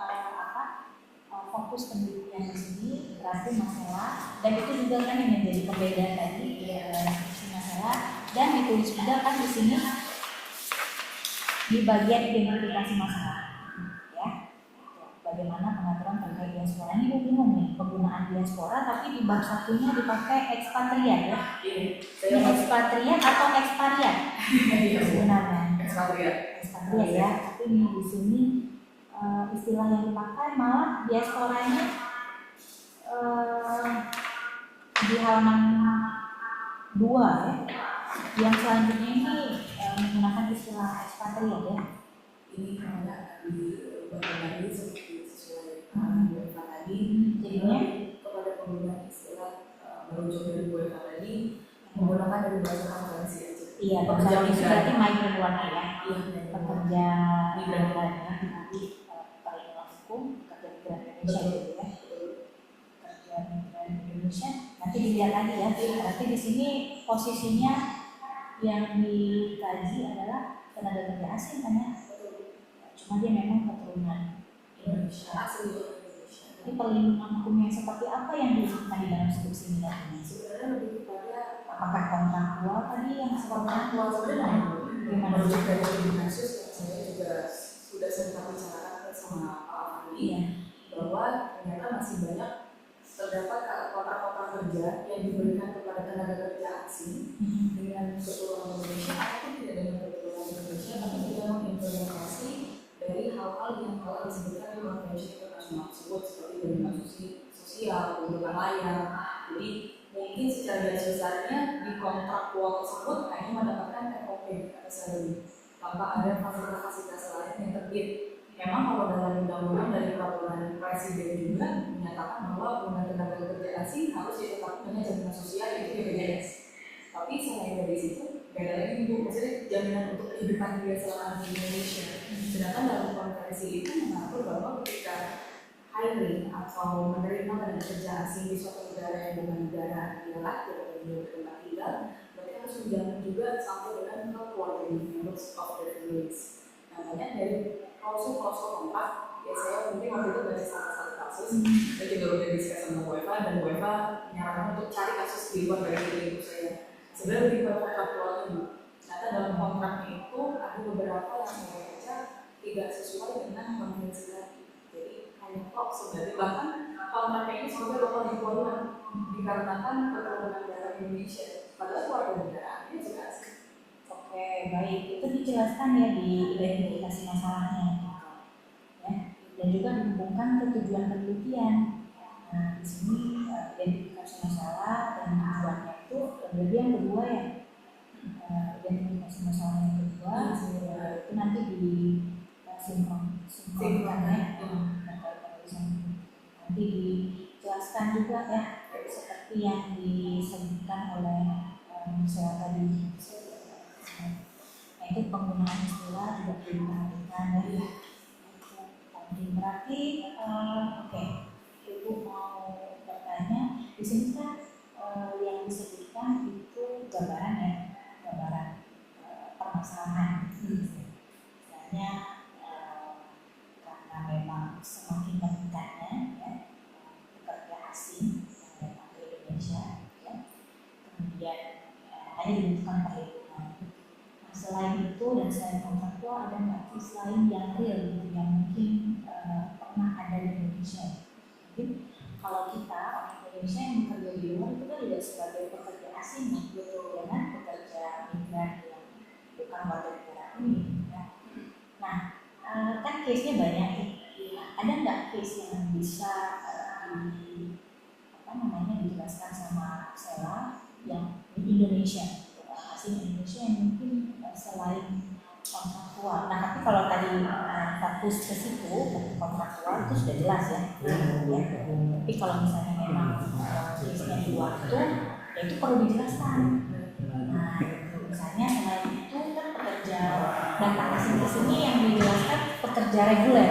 fokus penelitian di sini berarti masalah, dan itu juga kan yang menjadi perbedaan tadi masalah, dan ditulis juga kan di sini di bagian identifikasi masalah, ya. Bagaimana pengaturan terkait diaspora. Ini bingung nih penggunaan diaspora, tapi di bab satunya dipakai ekspatriat ya. Ini ekspatriat atau ekspariat sebenarnya? Ekspatriat ya. Tapi ini di sini istilah yang dipakai malah diasporanya di halaman 2 ya. Yang selanjutnya ini menggunakan istilah ekspatriat ya. Ini karena diubah lagi sesuai WFA tadi, jadinya kepada pengguna istilah merujuk dari WFA tadi menggunakan dari bahasa konferensi aja. Iya, pekerja itu berarti migrant worker ya. Iya, pekerja migran ya. Nanti perlindungan hukum pekerja migran Indonesia gitu ya. Pekerja migran Indonesia nanti dilihat lagi ya. Berarti di sini posisinya yang dikaji adalah tenaga kerja asing kan ya. Cuma dia memang keturunan Indonesia. asli Indonesia. Jadi perlindungan hukum yang seperti apa yang disebutkan di dalam skripsi ini? Sebenarnya lebih kepada Apakah kontraktual tadi yang seperti sebenarnya gimana? merujuk dari kasus yang saya juga sudah sempat bicarakan sama Pak Afandi, Iya. bahwa ternyata masih banyak terdapat kontrak-kontrak kerja yang diberikan kepada tenaga kerja asing dengan keturunan Indonesia ataupun tidak dengan keturunan Indonesia, tapi tidak mengimplementasi dari hal-hal yang telah disebutkan di konvensi internasional tersebut, seperti dari kasus sosial, pembunuhan layak. Jadi mungkin secara garis besarnya di kontraktual tersebut hanya mendapatkan FOP atau salary tanpa ada fasilitas-fasilitas lain yang terbit. Memang kalau dalam undang-undang dari peraturan presiden juga menyatakan bahwa penggunaan tenaga kerja asing harus ditetapkan dengan jaminan sosial yaitu BPJS. Tapi selain dari situ, beda lagi ibu, maksudnya jaminan untuk kehidupan dia selama di Indonesia. Sedangkan dalam konferensi itu mengatur bahwa ketika hiring atau menerima tenaga kerja asing di suatu negara yang bukan negara dia lahir atau dia tempat tinggal, mereka harus menjamin juga sampai dengan ke keluarga members of the families. Namanya dari klausul kontrak, ya saya mungkin waktu itu baca salah satu kasus, saya juga udah diskusi sama UEFA dan UEFA menyarankan untuk cari kasus di luar dari itu saya. Sebenarnya lebih ke kontraktualnya bu. Ternyata dalam kontraknya itu ada beberapa yang saya baca tidak sesuai dengan konvensi tadi. Jadi hanya kok sebenarnya bahkan kontraknya ini sebagai lokal employment dikarenakan keturunan negara Indonesia. Padahal keluarga negaranya juga asing. Oke, baik. Itu dijelaskan ya di identifikasi masalahnya. Ya. Dan juga dihubungkan ke tujuan penelitian. Nah, di sini identifikasi masalah dan tujuannya itu lebih yang kedua ya. Identifikasi masalah yang kedua itu nanti di sinkronkan ya. Nanti dijelaskan juga ya seperti yang disebutkan oleh saya tadi. Nah, itu penggunaan istilah juga perlu diperhatikan ya. Berarti oke. Ibu mau bertanya di sini kan yang disebutkan itu gambaran ya, gambaran permasalahan. Misalnya karena memang semakin meningkatnya ya, pekerja asing yang datang ke Indonesia ya, kemudian hanya dibutuhkan perlindungan. Nah, selain itu dan selain kontraktual ada nggak case lain yang real gitu, yang mungkin pernah ada di Indonesia? Jadi kalau kita orang Indonesia yang bekerja di luar itu kan tidak sebagai pekerja asing gitu ya kan, pekerja migran yang bukan warga negara ini ya. Nah kan case-nya banyak nih. Ada nggak case yang bisa dijelaskan sama Sela yang di Indonesia, asing Indonesia yang mungkin selain kontraktual. Nah, tapi kalau tadi fokus ke situ, kontraktual itu sudah jelas ya. Tapi kalau misalnya memang bisnisnya di waktu, ya itu perlu dijelaskan. Nah, misalnya selain itu kan pekerja data asing di sini yang dijelaskan pekerja reguler,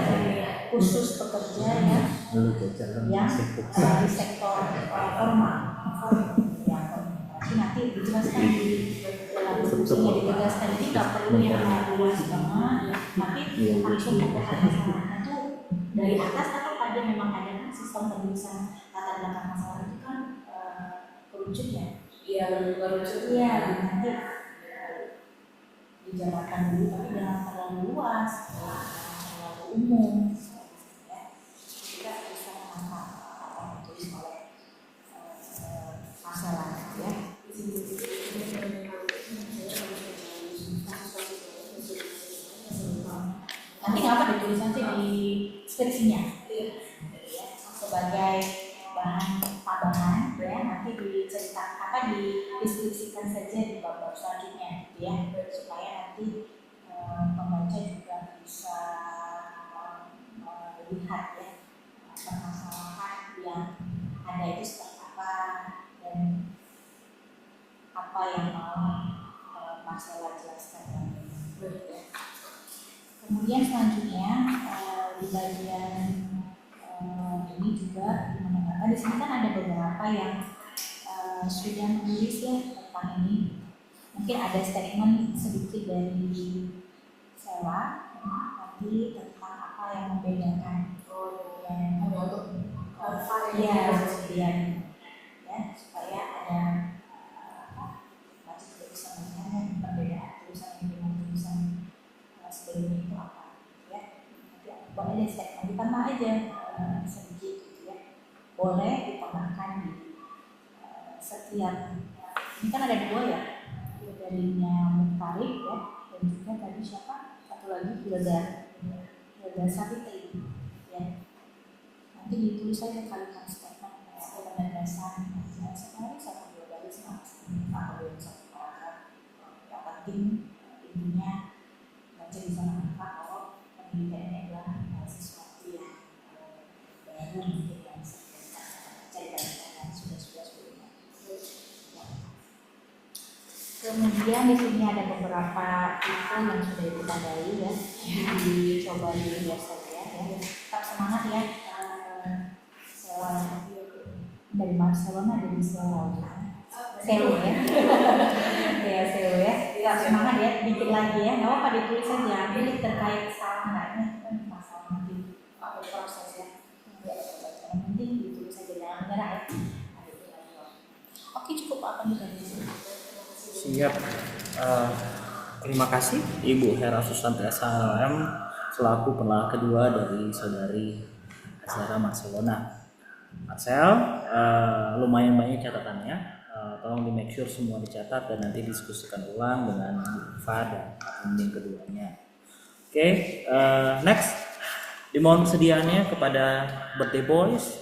khusus pekerja yang di sektor formal. Ya, berarti nanti dijelaskan di dalam instruksinya ditegaskan, jadi nggak perlu yang luas banget, tapi langsung pokok masalahnya itu dari atas atau pada memang ada kan sistem penulisan latar belakang masalah itu kan kerucut ya. Iya, kerucut. Iya, nanti dijabarkan dulu, tapi jangan terlalu luas, terlalu umum. Ya, kita bisa menangkap apa yang ditulis oleh masalah ya. Nanti nggak apa ditulis aja di skripsinya ya, sebagai bahan tambahan ya, nanti diceritakan apa dideskripsikan saja di bab selanjutnya ya, supaya nanti pembaca juga bisa melihat ya permasalahan yang ada itu seperti apa dan apa yang mau Marcella jelaskan ya. Kemudian selanjutnya di bagian ini juga dimana di sini kan ada beberapa yang sudah menulis ya tentang ini. Mungkin ada statement sedikit dari Sela nanti tentang apa yang membedakan yang ya kemudian ya supaya ada baca juga bisa melihat perbedaan tulisan ini dengan tulisan sebelumnya itu apa ya. Nanti boleh deh statement ditambah aja sedikit gitu ya, boleh ditambahkan di setiap ini kan ada dua ya, darinya Mutarik ya, dan juga tadi siapa satu lagi Hilda Savitri ya. Nanti ditulis saja kalimat statement penegasan sebenarnya satu dua baris atau satu paragraf yang penting intinya baca bisa menangkap kalau pendidikan ini adalah sesuatu yang baru mungkin yang cerita-cerita sudah sebelumnya. Kemudian di sini ada beberapa info yang sudah ditandai ya, dicoba dilihat saja ya. Tetap semangat ya, dari Barcelona dari Selo ya, ya Selo ya. Tetap semangat ya, dikit lagi ya, nggak apa-apa ditulis saja. Jadi terkait salah enggaknya kan masalah nanti proses ya. Yang penting ditulis saja, jangan menyerah ya. Oke, cukup apa nih dari sini? Siap. Terima kasih Ibu Hera Susanti SHLM selaku penelah kedua dari saudari Azhara Barcelona. Marcel, lumayan banyak catatannya. Tolong di make sure semua dicatat dan nanti diskusikan ulang dengan Bu Fa dan pembimbing keduanya. Oke, next. Dimohon kesediaannya kepada birthday boys,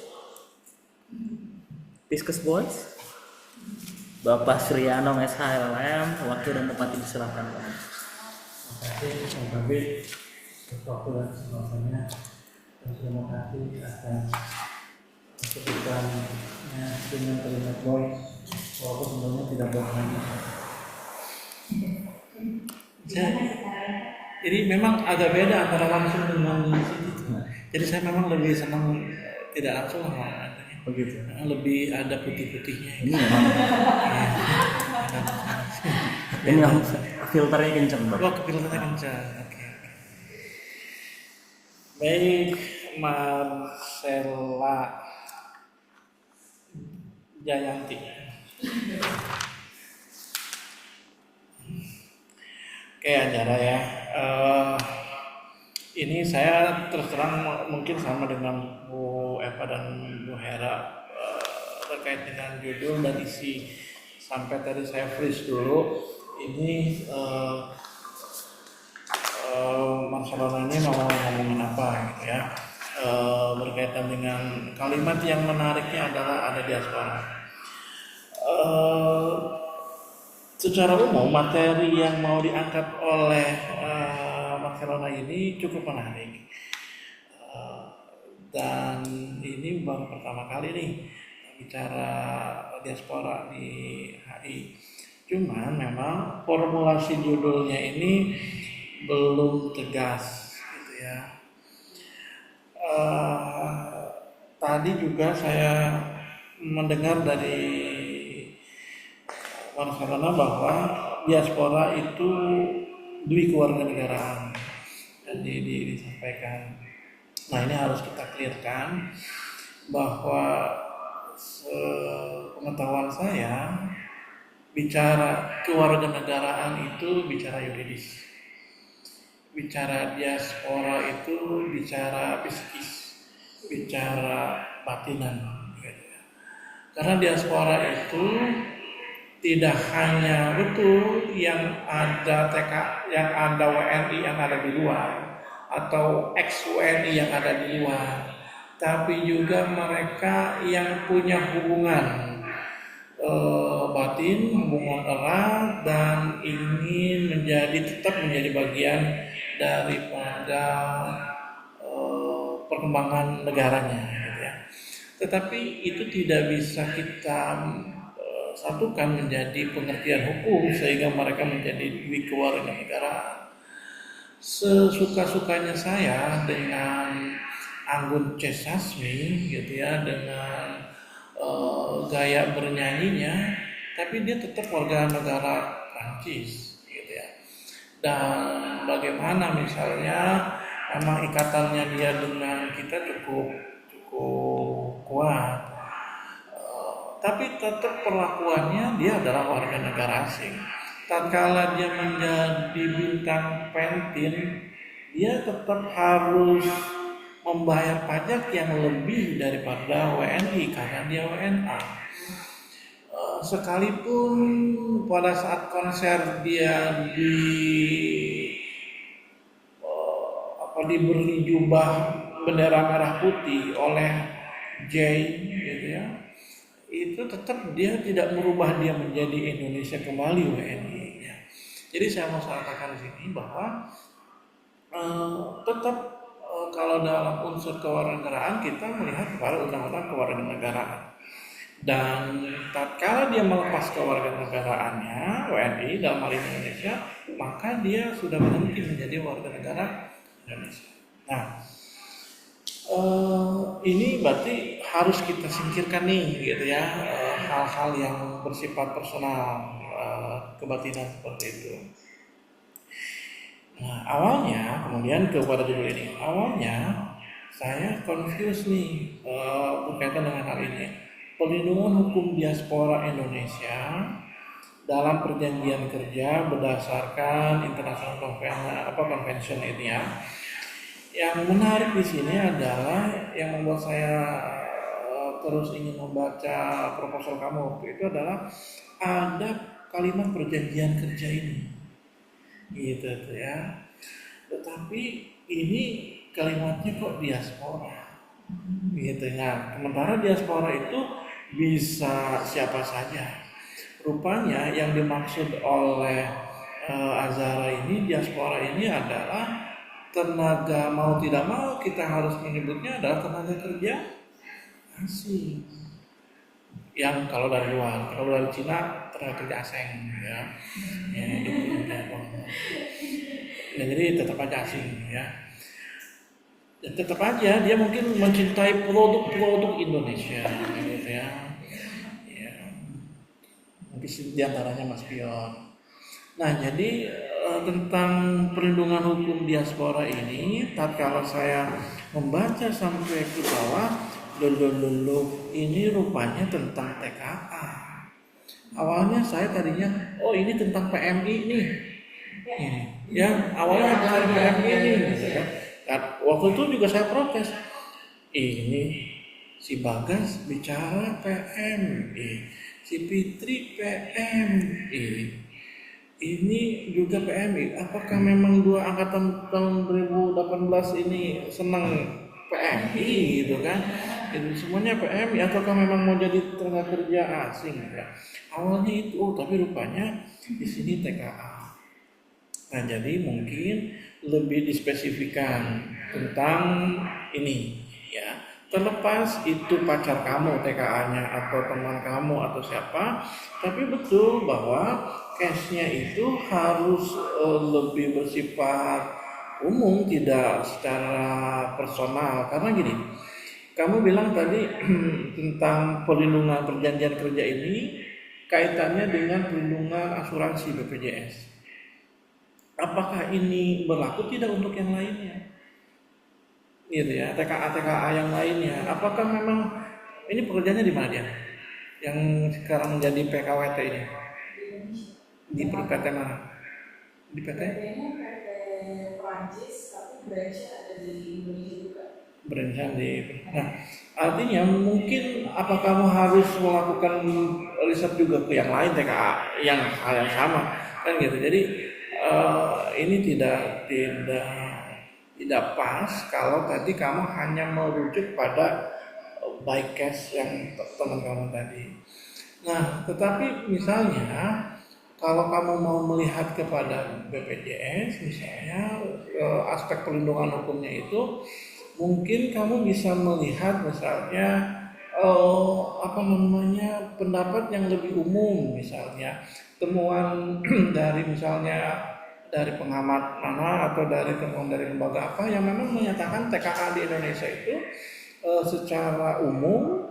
Pisces boys. Bapak Suryanong SHLM, waktu dan tempat diserahkan. Terima kasih Bang Kabit atas waktu dan kesempatannya, dan terima kasih atas keputusannya dengan terlibat boy, walaupun sebenarnya tidak bohong. Jadi memang agak beda antara langsung dengan situ. Jadi saya memang lebih senang tidak langsung lah. Begitu. Lebih ada putih-putihnya. Ini memang ini memang filternya kencang, Bapak. Oh, filternya kencang. Oke. Baik, Marcella Jayanti. Oke, Anjara ya. Ini saya terus terang mungkin sama dengan Bu Eva dan Bu Hera terkait dengan judul dan isi. Sampai tadi saya freeze dulu. Ini Barcelona ini mau ngomongin apa gitu ya. Berkaitan dengan kalimat yang menariknya adalah ada diaspora. secara umum materi yang mau diangkat oleh Barcelona ini cukup menarik. Dan ini baru pertama kali nih bicara diaspora di HI. Cuman memang formulasi judulnya ini belum tegas gitu ya. Tadi juga saya mendengar dari Barcelona bahwa diaspora itu dui kewarganegaraan dan disampaikan. Nah ini harus kita clearkan bahwa pengetahuan saya bicara kewarganegaraan itu bicara yuridis, bicara diaspora itu bicara psikis, bicara batinan. Karena diaspora itu tidak hanya betul yang ada yang ada WNI yang ada di luar atau ex WNI yang ada di luar, tapi juga mereka yang punya hubungan batin, hubungan erat dan ingin tetap menjadi bagian daripada perkembangan negaranya, gitu ya. Tetapi itu tidak bisa kita satukan menjadi pengertian hukum sehingga mereka menjadi kewarganegaraan. Sesuka-sukanya saya dengan Anggun C. Sasmi gitu ya, dengan gaya bernyanyinya, tapi dia tetap warga negara Prancis gitu ya. Dan bagaimana misalnya memang ikatannya dia dengan kita cukup kuat, tapi tetap perlakuannya dia adalah warga negara asing. Tatkala dia menjadi bintang pentin, dia tetap harus membayar pajak yang lebih daripada WNI karena dia WNA. Sekalipun pada saat konser dia diberi jubah bendera merah putih oleh Jay gitu ya, itu tetap dia tidak merubah dia menjadi Indonesia kembali WNI ya. Jadi saya mau katakan di sini bahwa tetap kalau dalam unsur kewarganegaraan kita melihat kepada undang-undang kewarganegaraan, dan tatkala dia melepas kewarganegaraannya WNI dalam hal ini Indonesia, maka dia sudah berhenti menjadi warga negara Indonesia. Nah ini berarti harus kita singkirkan nih gitu ya, hal-hal yang bersifat personal, kebatinan seperti itu. Nah awalnya, kemudian kepada judul ini, awalnya saya confused nih berkaitan dengan hal ini. Perlindungan hukum diaspora Indonesia dalam perjanjian kerja berdasarkan international convention ini ya. Yang menarik di sini adalah yang membuat saya terus ingin membaca proposal kamu waktu itu adalah ada kalimat perjanjian kerja ini, gitu ya. Tetapi ini kalimatnya kok diaspora, gitu ya. Sementara diaspora itu bisa siapa saja. Rupanya yang dimaksud oleh Azhara ini, diaspora ini adalah tenaga, mau tidak mau kita harus menyebutnya adalah tenaga kerja asing. Yang kalau dari luar, kalau dari Cina tenaga kerja asing ya. Ya itu ya, jadi tetap aja asing ya. Dan tetap aja dia mungkin mencintai produk-produk Indonesia gitu ya. Ya. Mungkin diantaranya Mas Pion. Nah jadi tentang perlindungan hukum diaspora ini, tatkala saya membaca sampai ke bawah, ini rupanya tentang TKA. Awalnya saya tadinya, oh ini tentang PMI nih, ini, ya awalnya tentang PMI nih, gitu kan. Waktu itu juga saya protes, ini si Bagas bicara PMI, si Fitri PMI. Ini juga PMI, apakah memang dua angkatan tahun 2018 ini senang PMI gitu kan? Itu semuanya PMI ataukah memang mau jadi tenaga kerja asing ya? Awalnya itu, tapi rupanya di sini TKA. Nah, jadi mungkin lebih dispesifikan tentang ini ya. Terlepas itu pacar kamu TKA-nya atau teman kamu atau siapa, tapi betul bahwa case-nya itu harus lebih bersifat umum, tidak secara personal. Karena gini, kamu bilang tadi tentang perlindungan perjanjian kerja ini kaitannya dengan perlindungan asuransi BPJS. Apakah ini berlaku tidak untuk yang lainnya? Gitu ya, TKA yang lainnya. Apakah memang ini pekerjaannya di mana dia? Yang sekarang menjadi PKWT ini? Di PT mana? Di PT? PT Prancis, tapi branch-nya ada di Indonesia juga. Berencana di. Nah, artinya mungkin apa kamu harus melakukan riset juga ke yang lain TKA yang hal yang sama kan gitu. Jadi ini tidak pas kalau tadi kamu hanya merujuk pada by case yang teman kamu tadi. Nah, tetapi misalnya kalau kamu mau melihat kepada BPJS misalnya aspek perlindungan hukumnya itu mungkin kamu bisa melihat misalnya pendapat yang lebih umum, misalnya temuan dari misalnya dari pengamat mana atau dari temuan dari lembaga apa yang memang menyatakan TKA di Indonesia itu secara umum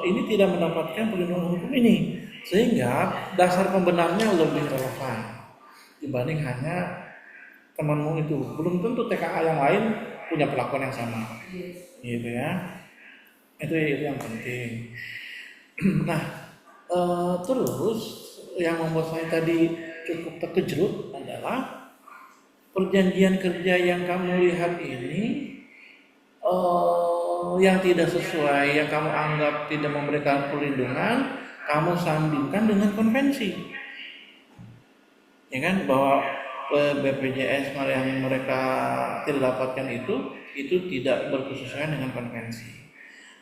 ini tidak mendapatkan perlindungan hukum ini, sehingga dasar pembenarnya lebih relevan dibanding hanya temanmu itu. Belum tentu TKA yang lain punya perlakuan yang sama, gitu ya. Itu yang penting. Nah, terus yang membuat saya tadi cukup terkejut adalah perjanjian kerja yang kamu lihat ini yang tidak sesuai, yang kamu anggap tidak memberikan perlindungan, kamu sandingkan dengan konvensi, ya kan, bahwa BPJS yang mereka tidak dapatkan itu tidak berkesesuaian dengan konvensi.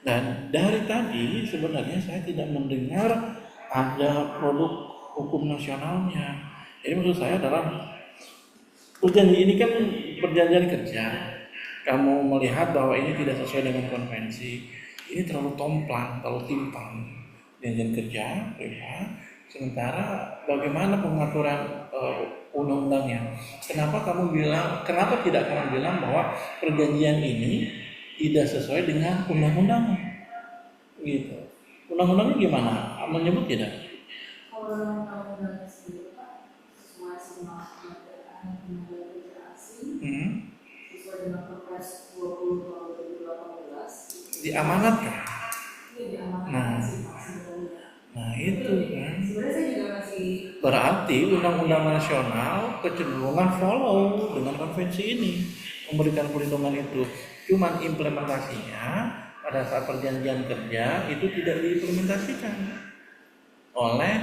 Dan dari tadi sebenarnya saya tidak mendengar ada produk hukum nasionalnya. Jadi maksud saya adalah perjanjian ini kan perjanjian kerja. Kamu melihat bahwa ini tidak sesuai dengan konvensi, ini terlalu tomplang, terlalu timpang perjanjian kerja, ya. Sementara bagaimana pengaturan undang-undangnya? Kenapa tidak kamu bilang bahwa perjanjian ini tidak sesuai dengan undang-undang? Gitu. Undang-undangnya gimana? Menyebut tidak? Kalau undang-undangnya sendiri Pak, sesuai sama undang-undang tenaga kerja asing, sesuai dengan Perpres 20 tahun 2018. Diamanatkan? Iya, diamanatkan sih Pak sebenarnya. Nah itu kan. Sebenarnya saya juga masih. Berarti undang-undang nasional kecenderungan follow dengan konvensi ini, memberikan perlindungan itu. Cuman implementasinya pada saat perjanjian kerja itu tidak diimplementasikan oleh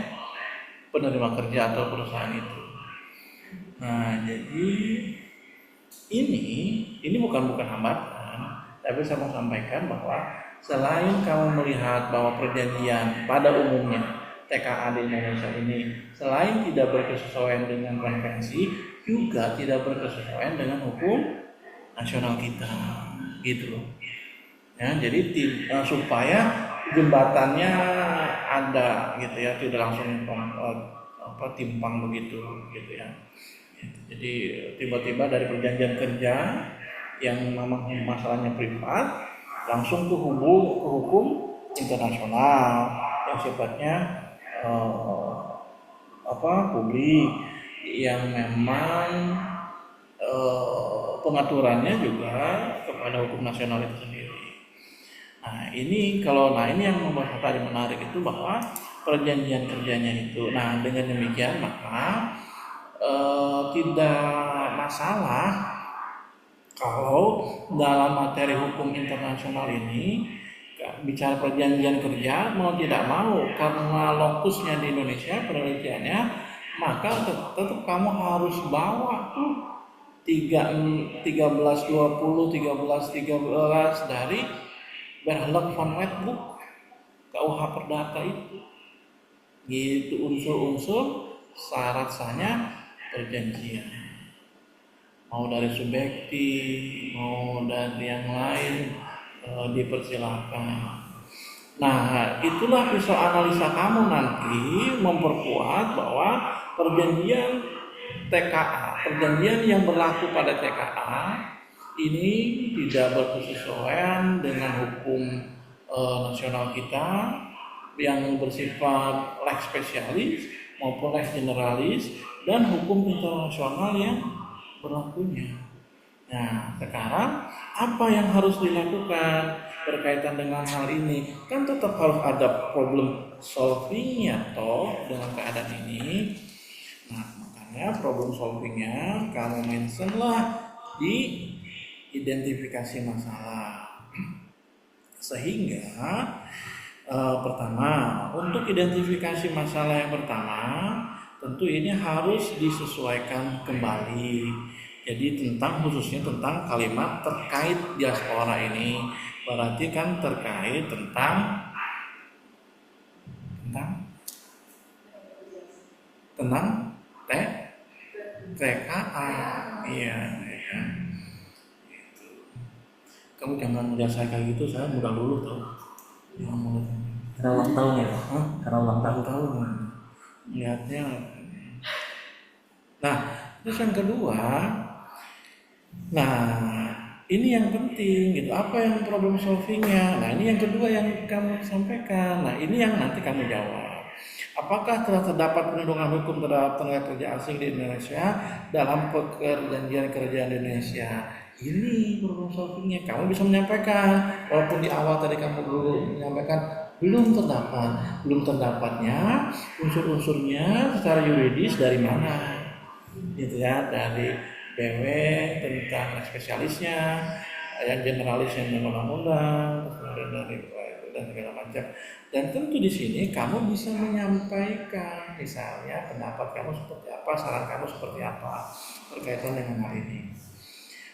penerima kerja atau perusahaan itu. Nah, jadi ini bukan hambatan, tapi saya mau sampaikan bahwa selain kamu melihat bahwa perjanjian pada umumnya TKA di Indonesia ini selain tidak berkesesuaian dengan konvensi, juga tidak berkesesuaian dengan hukum nasional kita, gitu loh. Ya, jadi supaya jembatannya ada, gitu ya, tidak langsung timpang begitu, gitu ya. Jadi tiba-tiba dari perjanjian kerja yang memang masalahnya privat langsung ke hukum internasional yang sifatnya publik, yang memang pengaturannya juga kepada hukum nasional itu sendiri. Nah ini yang membuat tadi menarik itu bahwa perjanjian kerjanya itu. Nah dengan demikian maka tidak masalah kalau dalam materi hukum internasional ini bicara perjanjian kerja mau tidak mau karena lokusnya di Indonesia penelitiannya, maka tetap kamu harus bawa tuh 1320 1313 dari Berhalak van Wetboek, KUH Perdata itu. Gitu unsur-unsur syarat sahnya perjanjian. Mau dari subjektif, mau dari yang lain dipersilakan. Nah, itulah pisau analisa kamu nanti memperkuat bahwa perjanjian TKA, perjanjian yang berlaku pada TKA ini tidak berkesesuaian dengan hukum nasional kita yang bersifat lex specialis maupun lex generalis dan hukum internasional yang berlakunya. Nah, sekarang apa yang harus dilakukan berkaitan dengan hal ini? Kan tetap harus ada problem solvingnya toh dengan keadaan ini. Nah, makanya problem solvingnya kamu mention lah di identifikasi masalah. Sehingga pertama, untuk identifikasi masalah yang pertama, tentu ini harus disesuaikan kembali. Jadi khususnya tentang kalimat terkait diaspora ini, berarti kan terkait tentang TKA, iya. Kamu jangan lihat saya kayak gitu, saya mudah luluh tau. Karena ulang tahun ya Pak? Karena ulang tahun. Lihatnya. Nah, terus yang kedua, ini yang penting gitu. Apa yang problem solvingnya? Nah, ini yang kedua yang kamu sampaikan. Nah, ini yang nanti kamu jawab. Apakah telah terdapat perlindungan hukum terhadap tenaga kerja asing di Indonesia dalam perjanjian kerja Indonesia? Ini problem solvingnya. Kamu bisa menyampaikan, walaupun di awal tadi kamu dulu menyampaikan belum terdapatnya unsur-unsurnya secara yuridis dari mana? Gitu ya, dari BW tentang spesialisnya, yang generalis yang undang-undang, kemudian dari dan segala macam. Dan tentu di sini kamu bisa menyampaikan misalnya pendapat kamu seperti apa, saran kamu seperti apa berkaitan dengan hal ini.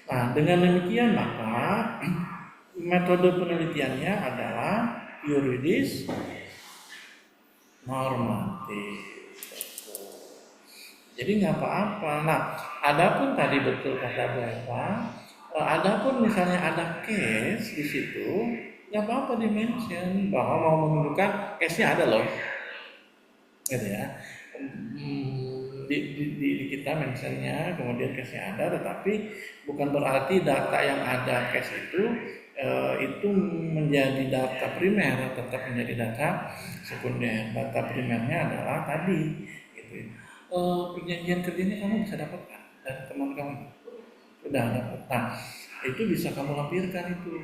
Nah, dengan demikian maka metode penelitiannya adalah yuridis normatif. Jadi nggak apa-apa. Nah, adapun tadi betul kata Bapak, adapun misalnya ada case di situ, nggak apa-apa di-mention bahwa mau menunjukkan case-nya ada loh, gitu ya. Di kita mentionnya, kemudian case-nya ada, tetapi bukan berarti data yang ada case itu menjadi data primer, tetap menjadi data sekunder. Data primernya adalah tadi, gitu. Perjanjian kerjanya kamu bisa dapatkan dan teman kamu sudah dapat. Nah, itu bisa kamu lampirkan itu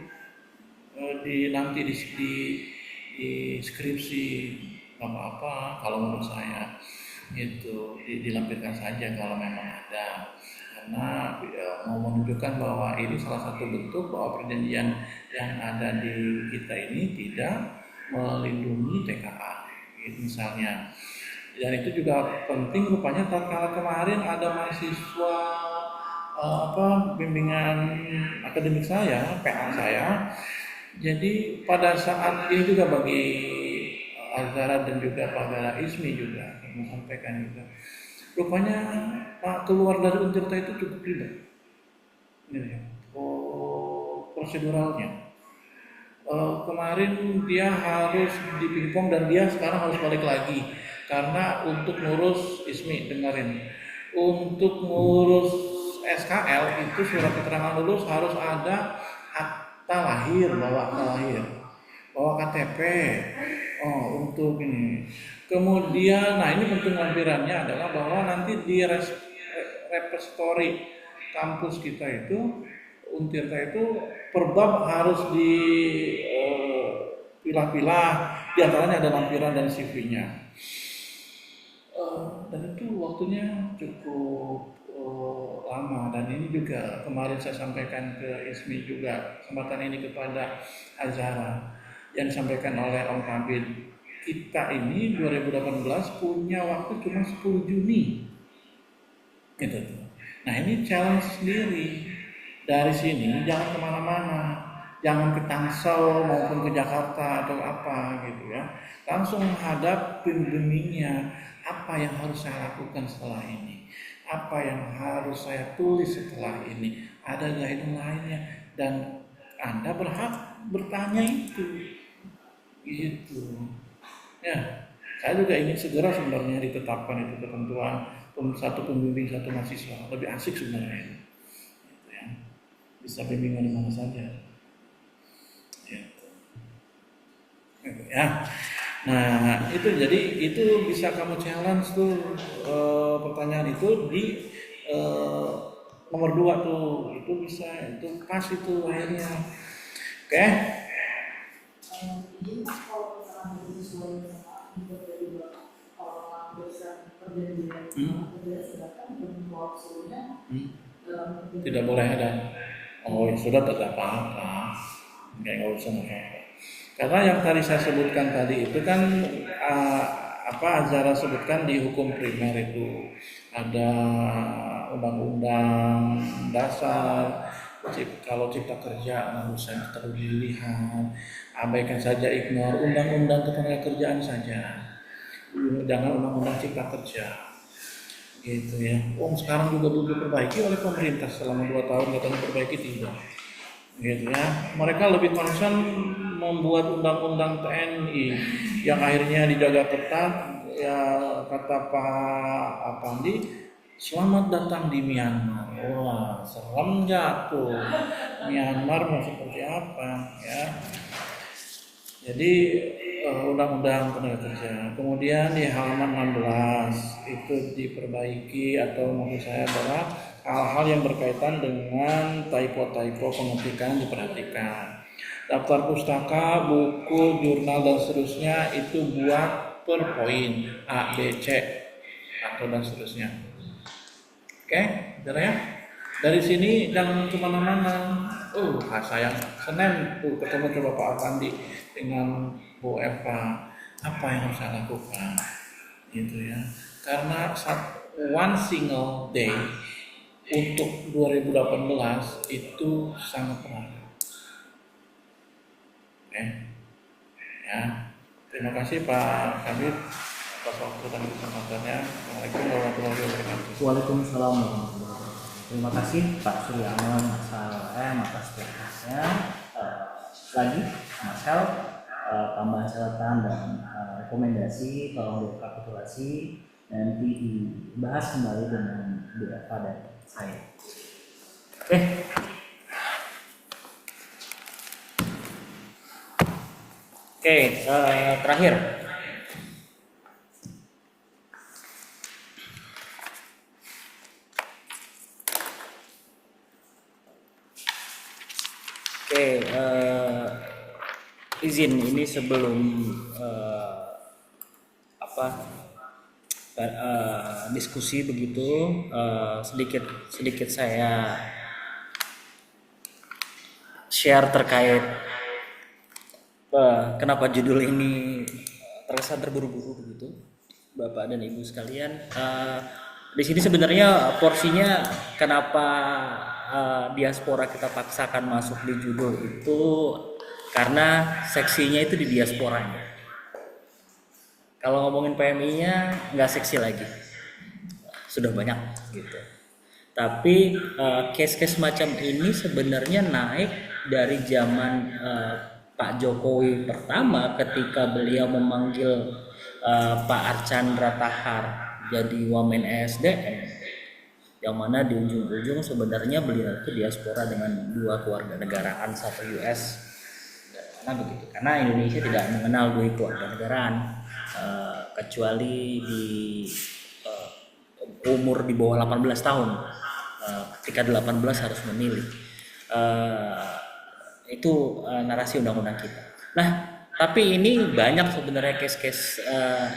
nanti di skripsi, nggak apa-apa kalau menurut saya itu dilampirkan saja kalau memang ada, karena mau menunjukkan bahwa ini salah satu bentuk bahwa perjanjian yang ada di kita ini tidak melindungi TKA gitu misalnya. Dan itu juga penting rupanya tatkala kemarin ada mahasiswa bimbingan akademik saya, PA saya. Jadi pada saat ini juga bagi Azhara dan juga Pak Gara Ismi juga menyampaikan juga. Rupanya Pak keluar dari Untirta itu cukup ribet. Proseduralnya. Kemarin dia harus dipingpong dan dia sekarang harus balik lagi. Karena untuk ngurus Ismi, dengerin, untuk ngurus SKL itu surat keterangan lulus harus ada akta lahir, bawa akta lahir, bawa KTP. Untuk ini. Kemudian, nah ini penting lampirannya adalah bahwa nanti di repository kampus kita itu, Untirta itu, perbab harus dipilah-pilah, di antaranya ada lampiran dan CV-nya. Dan itu waktunya cukup lama, dan ini juga kemarin saya sampaikan ke Ismi juga, kesempatan ini kepada Azhara yang disampaikan oleh Om Kabid. Kita ini 2018 punya waktu cuma 10 Juni gitu. Nah ini challenge sendiri. Dari sini jangan kemana-mana, Jangan ke Tangsel maupun ke Jakarta atau apa gitu ya. Langsung menghadap pembimbingnya, apa yang harus saya lakukan setelah ini, apa yang harus saya tulis setelah ini, ada guideline lainnya, dan Anda berhak bertanya itu gitu ya. Saya juga ingin segera sebenarnya ditetapkan itu ketentuan satu pembimbing satu mahasiswa, lebih asik sebenarnya itu gitu ya. Bisa bimbingan di mana saja gitu. Gitu ya. Nah itu jadi itu bisa kamu challenge tuh pertanyaan itu di nomor 2 tuh, itu bisa, itu pas itu akhirnya. Oke. Jadi kalau misalkan itu sesuai sama input dari Bapak, kalau berdasarkan perjanjian kerja sedangkan untuk klausulnya Tidak boleh ada. Oh ya sudah, tidak apa-apa, nggak usah apa-apa. Karena yang tadi saya sebutkan tadi itu kan Azhara sebutkan di hukum primer itu ada undang-undang dasar. Kalau cipta kerja nggak usah terlalu dilihat, abaikan saja, ignore undang-undang ketenagakerjaan saja, jangan undang-undang cipta kerja gitu ya. Sekarang juga belum diperbaiki oleh pemerintah selama 2 tahun, katanya perbaiki, tidak gitu ya. Mereka lebih concern membuat undang-undang TNI yang akhirnya dijaga ketat ya. Kata Pak Apandi, selamat datang di Myanmar. Wah, serem jatuh. Myanmar mau seperti apa ya. Jadi undang-undang tenaga kerja. Kemudian di halaman 16 itu diperbaiki, atau maksud saya adalah hal-hal yang berkaitan dengan typo-typo pengetikan diperhatikan. Daftar pustaka, buku, jurnal dan seterusnya itu buat per poin A, B, C atau dan seterusnya. Oke, benar ya? Dari sini jangan kemana-mana. Sayang, Senin tuh ketemu coba Pak Apandi dengan Bu Eva, apa yang harus saya lakukan gitu ya. Karena one single day untuk 2018 itu sangat berharga. Oke ya, terima kasih Pak Kabir atas waktu dan kesempatannya. Assalamualaikum warahmatullahi wabarakatuh. Waalaikumsalam warahmatullahi wabarakatuh. Terima kasih Pak Suryano, Mas LM atas penjelasannya. Lagi Mas Hel, tambahan catatan dan rekomendasi tolong rekapitulasi, nanti dibahas kembali dengan Bu Eva dan saya. Oke, terakhir. Izin ini sebelum diskusi begitu, sedikit saya share terkait kenapa judul ini terkesan terburu-buru begitu, Bapak dan Ibu sekalian. Di sini sebenarnya porsinya kenapa diaspora kita paksakan masuk di judul itu karena seksinya itu di diasporanya. Kalau ngomongin PMI-nya nggak seksi lagi, sudah banyak gitu. Tapi case-case macam ini sebenarnya naik dari zaman Pak Jokowi pertama, ketika beliau memanggil Pak Archandra Tahar jadi Wamen ESDM, yang mana di ujung-ujung sebenarnya beliau itu diaspora dengan 2 keluarga negaraan, 1 US. Karena begitu, karena Indonesia tidak mengenal 2 keluarga negaraan, kecuali di umur di bawah 18 tahun. Ketika 18 harus memilih. Itu narasi undang-undang kita. Nah, tapi ini banyak sebenarnya case-case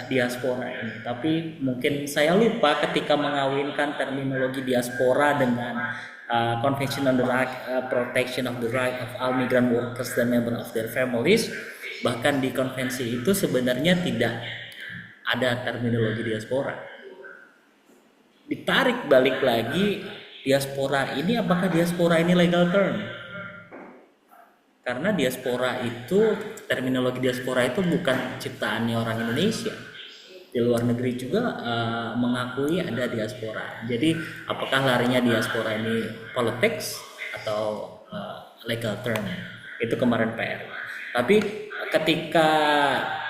diaspora ini. Tapi mungkin saya lupa ketika mengawinkan terminologi diaspora dengan Convention on the Protection of the Right of All Migrant Workers and Members of Their Families. Bahkan di konvensi itu sebenarnya tidak ada terminologi diaspora. Ditarik balik lagi, diaspora ini apakah diaspora ini legal term? Karena diaspora itu, terminologi diaspora itu bukan ciptaannya orang Indonesia. Di luar negeri juga mengakui ada diaspora. Jadi apakah larinya diaspora ini politics atau legal term? Itu kemarin PR. Tapi ketika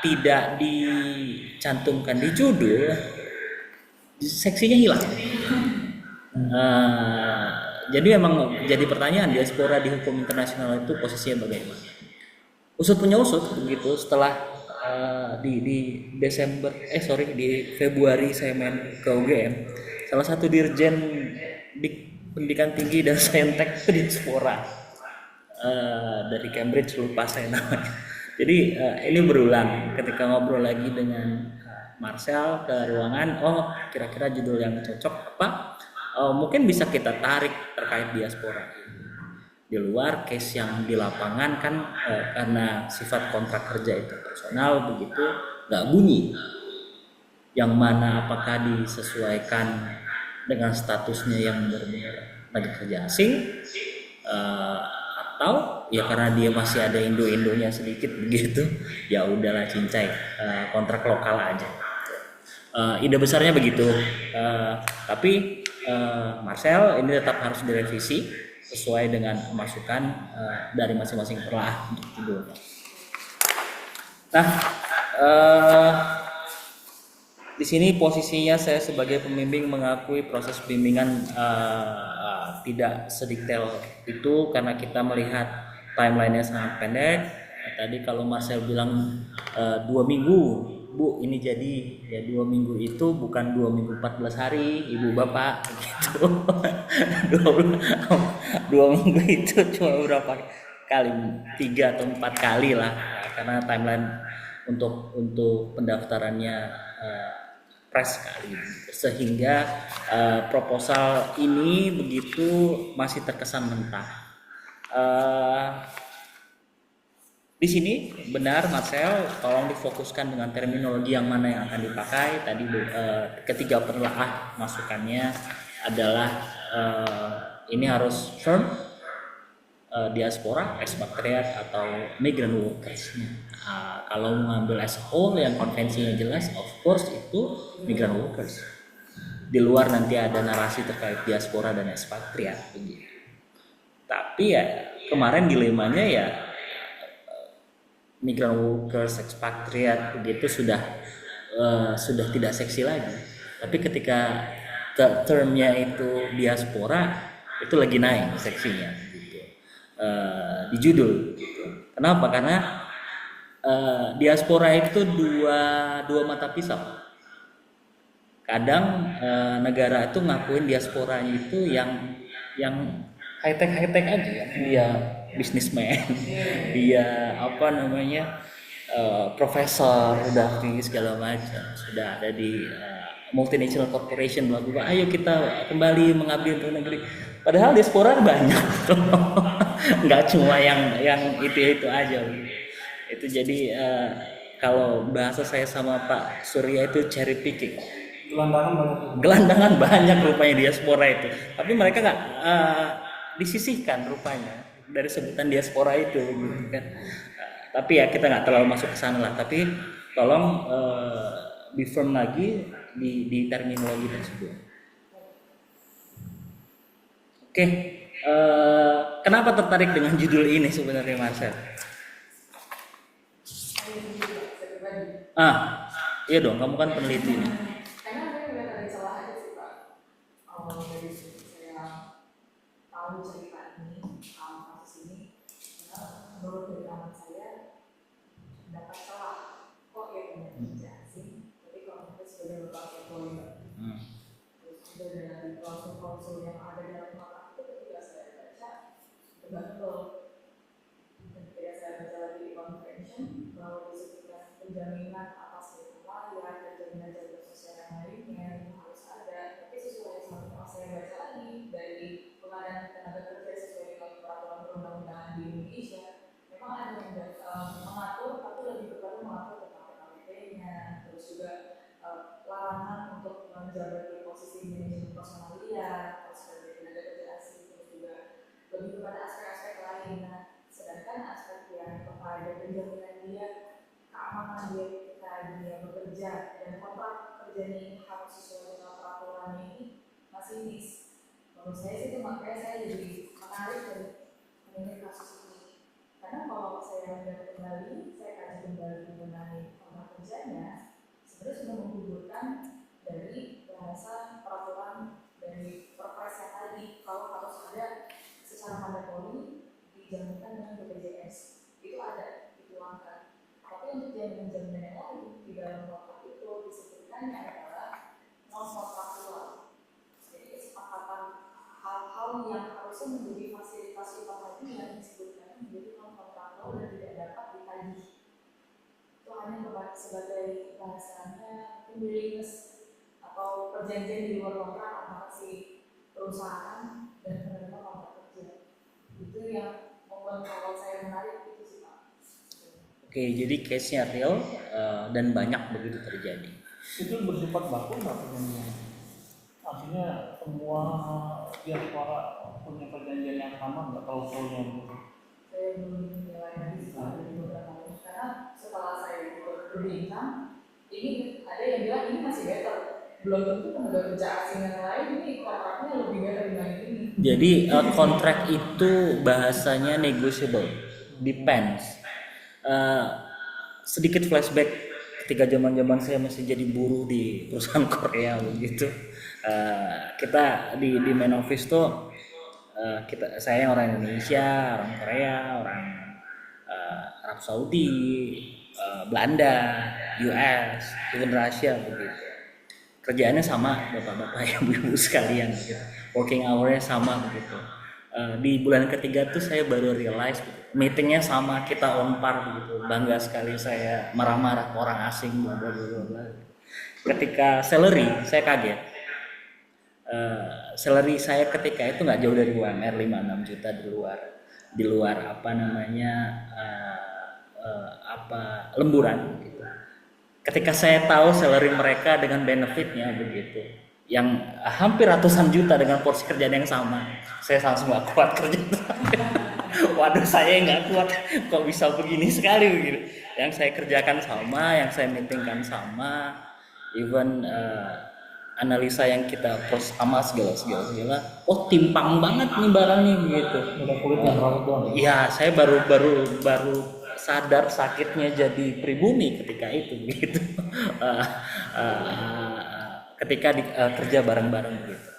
tidak dicantumkan di judul, seksinya hilang. Jadi memang jadi pertanyaan, diaspora di hukum internasional itu posisinya bagaimana? Usut punya usut begitu setelah di Februari saya main ke UGM, salah satu dirjen di pendidikan tinggi dan saintek itu diaspora dari Cambridge, lupa saya namanya. Jadi ini berulang ketika ngobrol lagi dengan Marcel ke ruangan, kira-kira judul yang cocok apa? Mungkin bisa kita tarik terkait diaspora. Di luar case yang di lapangan kan karena sifat kontrak kerja itu personal begitu, nggak bunyi. Yang mana apakah disesuaikan dengan statusnya yang benar-benar tenaga kerja asing, atau ya karena dia masih ada Indo-Indonya sedikit begitu, ya udahlah cincai kontrak lokal aja. Ide besarnya begitu, tapi Marcel ini tetap harus direvisi sesuai dengan masukan dari masing-masing telah untuk judulnya. Nah, di sini posisinya saya sebagai pembimbing mengakui proses bimbingan tidak sedetail itu karena kita melihat timelinenya sangat pendek. Tadi kalau Marcel bilang 2 minggu, Bu, ini jadi ya 2 minggu itu bukan 2 minggu 14 hari, Ibu Bapak gitu. 2 minggu itu cuma berapa kali, 3 atau 4 kali lah, karena timeline untuk pendaftarannya press sekali, sehingga proposal ini begitu masih terkesan mentah. Di sini benar Marcel, tolong difokuskan dengan terminologi yang mana yang akan dipakai. Tadi ketiga penelaah masukannya adalah ini harus firm, diaspora, expatriate atau migrant workers. Kalau mengambil as a whole yang konvensinya jelas, of course itu migrant workers. Di luar nanti ada narasi terkait diaspora dan expatriate begitu. Tapi ya kemarin dilemanya ya migrant workers, expatriate begitu sudah tidak seksi lagi. Tapi ketika termnya itu diaspora, itu lagi naik seksinya gitu. Di judul gitu. Kenapa? Karena diaspora itu dua mata pisau. Kadang negara itu ngakuin diasporanya itu yang high-tech aja ya. Dia businessman, dia profesor, udah tinggi segala macam, sudah ada di multinational corporation, bla-bla. Ayo kita kembali mengabdi untuk negeri. Padahal diaspora banyak, nggak cuma yang itu aja. Itu jadi kalau bahasa saya sama Pak Surya itu cherry picking. Gelandangan banyak rupanya diaspora itu, tapi mereka nggak disisihkan rupanya dari sebutan diaspora itu gitu kan. Tapi ya kita nggak terlalu masuk ke sana lah, tapi tolong be firm lagi di terminologi tersebut. Oke, kenapa tertarik dengan judul ini sebenarnya Marcel? Iya dong, kamu kan peneliti nih. Karena saya melihat ada celah aja sih Pak. Dari saya tahu cerita ini, kasus ini, menurut pengalaman saya dapat celah. Kok ya punya kerja asing, tapi kalau kita sebagai lembaga employer, terus juga dari klausul-klausul yang ada dalam kontrak itu ketika saya baca, betul. Dan ketika saya baca lagi di convention, bahwa disebutkan penjaminan atas layak dan jaminan jaminan sosial yang lainnya itu harus ada. Tapi sesuai sama saya baca lagi dari pengadaan tenaga kerja sesuai dengan peraturan perundang-undangan di Indonesia, memang ada yang mengatur, tapi lebih kepada mengatur tentang KPP-nya, terus juga larangan untuk menjabat di posisi manajemen personalia, terus sebagai tenaga kerja asing, terus juga lebih kepada aspek-aspek lain. Nah, sedangkan aspek dia, keamanan dia ketika dia bekerja, dan kontrak kerjanya ini harus sesuai dengan peraturannya ini masih miss. Menurut saya sih itu makanya saya jadi menarik dari mengenai kasus ini. Karena kalau saya melihat kembali, saya kaji kembali mengenai kontrak kerjanya, sebenarnya sudah menggugurkan dari bahasa peraturan dari perpres yang tadi, kalau harus ada secara mandatori dijaminkan dengan BPJS. Itu ada, dituangkan. Tapi untuk jaminan-jaminan yang lain di dalam kontrak itu disebutkannya adalah non kontraktual. Jadi kesepakatan hal-hal yang harusnya menjadi fasilitas utama itu yang disebutkan menjadi non kontraktual dan tidak dapat dikaji. Itu hanya sebagai bahasanya willingness atau perjanjian di luar kontrak antara si perusahaan dan penerima kontrak kerja. Itu yang membuat kalau saya menarik itu sih Pak. Oke, jadi case-nya real dan banyak begitu terjadi. Itu bersifat baku nggak perjanjian? Artinya semua diaspora punya perjanjian yang sama nggak klausulnya gitu? Saya belum menilai lagi dari beberapa tahun karena setelah saya berbincang, ini ada yang bilang ini masih better. Belum tentu tenaga kerja asing yang lain ini kontraknya lebih better dibanding ini. Jadi kontrak itu bahasanya negotiable, depends. Sedikit flashback ketika zaman saya masih jadi buruh di perusahaan Korea begitu. Kita di main office tuh saya orang Indonesia, orang Korea, orang Arab Saudi, Belanda, US, even Rusia begitu. Kerjaannya sama bapak-bapak ibu-ibu sekalian gitu. Working hour-nya sama begitu. Di bulan ketiga tuh saya baru realize meetingnya sama, kita on par begitu. Bangga sekali saya marah-marah ke orang asing bla bla bla bla. Ketika salary saya kaget. Salary saya ketika itu nggak jauh dari UMR 5-6 juta di luar apa namanya lemburan gitu. Ketika saya tahu salary mereka dengan benefitnya begitu, yang hampir ratusan juta dengan porsi kerjaan yang sama, saya langsung gak kuat kerja. Waduh, saya nggak kuat, kok bisa begini sekali begitu. Yang saya kerjakan sama, yang saya meetingkan sama, even analisa yang kita proses sama segala. Oh, timpang banget nih barangnya begitu. Udah kulit yang rawat doang. Ya, saya baru sadar sakitnya jadi pribumi ketika itu gitu. Ketika kerja bareng-bareng gitu.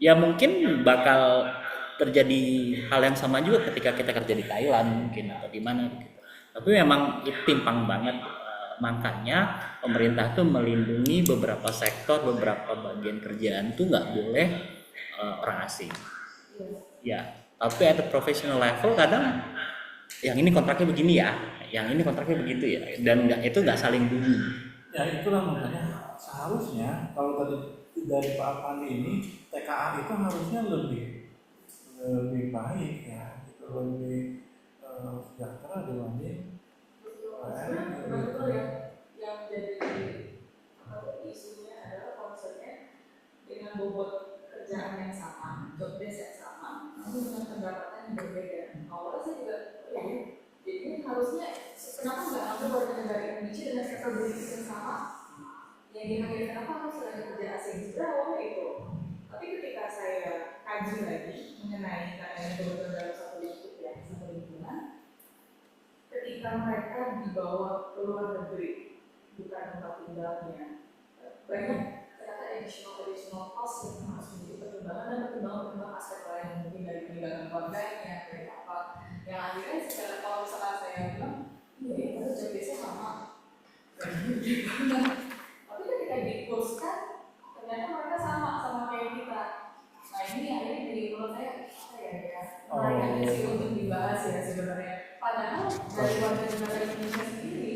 Ya mungkin bakal terjadi hal yang sama juga ketika kita kerja di Thailand mungkin atau di mana gitu. Tapi memang itu timpang banget. Makanya pemerintah tuh melindungi beberapa sektor, beberapa bagian kerjaan tuh nggak boleh orang asing. Ya, tapi at the professional level kadang yang ini kontraknya begini ya, yang ini kontraknya begitu ya, dan itu nggak saling bunyi. Ya itulah makanya seharusnya kalau tadi dari Pak Pandi ini TKA itu harusnya lebih baik ya, gitu, lebih sejahtera dibanding Betul yang jadi isunya adalah concernnya dengan bobot kerjaan yang sama, job desk yang sama, namun dengan pendapatan yang berbeda. Awalnya saya juga jadi harusnya kenapa nggak ambil warga negara Indonesia dengan sektor bisnis yang sama yang dihadirkan, kenapa harus tenaga kerja asing? Sebenarnya awalnya itu, tapi ketika saya kaji lagi mengenai karena ini kebetulan dalam satu lingkup ya, satu lingkungan, ketika mereka dibawa ke luar negeri bukan tempat tinggalnya, banyak ternyata additional cost yang harus menjadi pertimbangan dan pertimbangan aspek lain, mungkin dari peninggalan keluarganya, dari apa yang akhirnya secara kalau misalkan saya bilang iya ya harus jobdesknya sama tapi ketika dikurskan ternyata mereka sama kayak kita. Nah ini akhirnya jadi menurut saya apa ya menarik sih untuk dibahas ya sebenarnya. Padahal dari warga negara Indonesia sendiri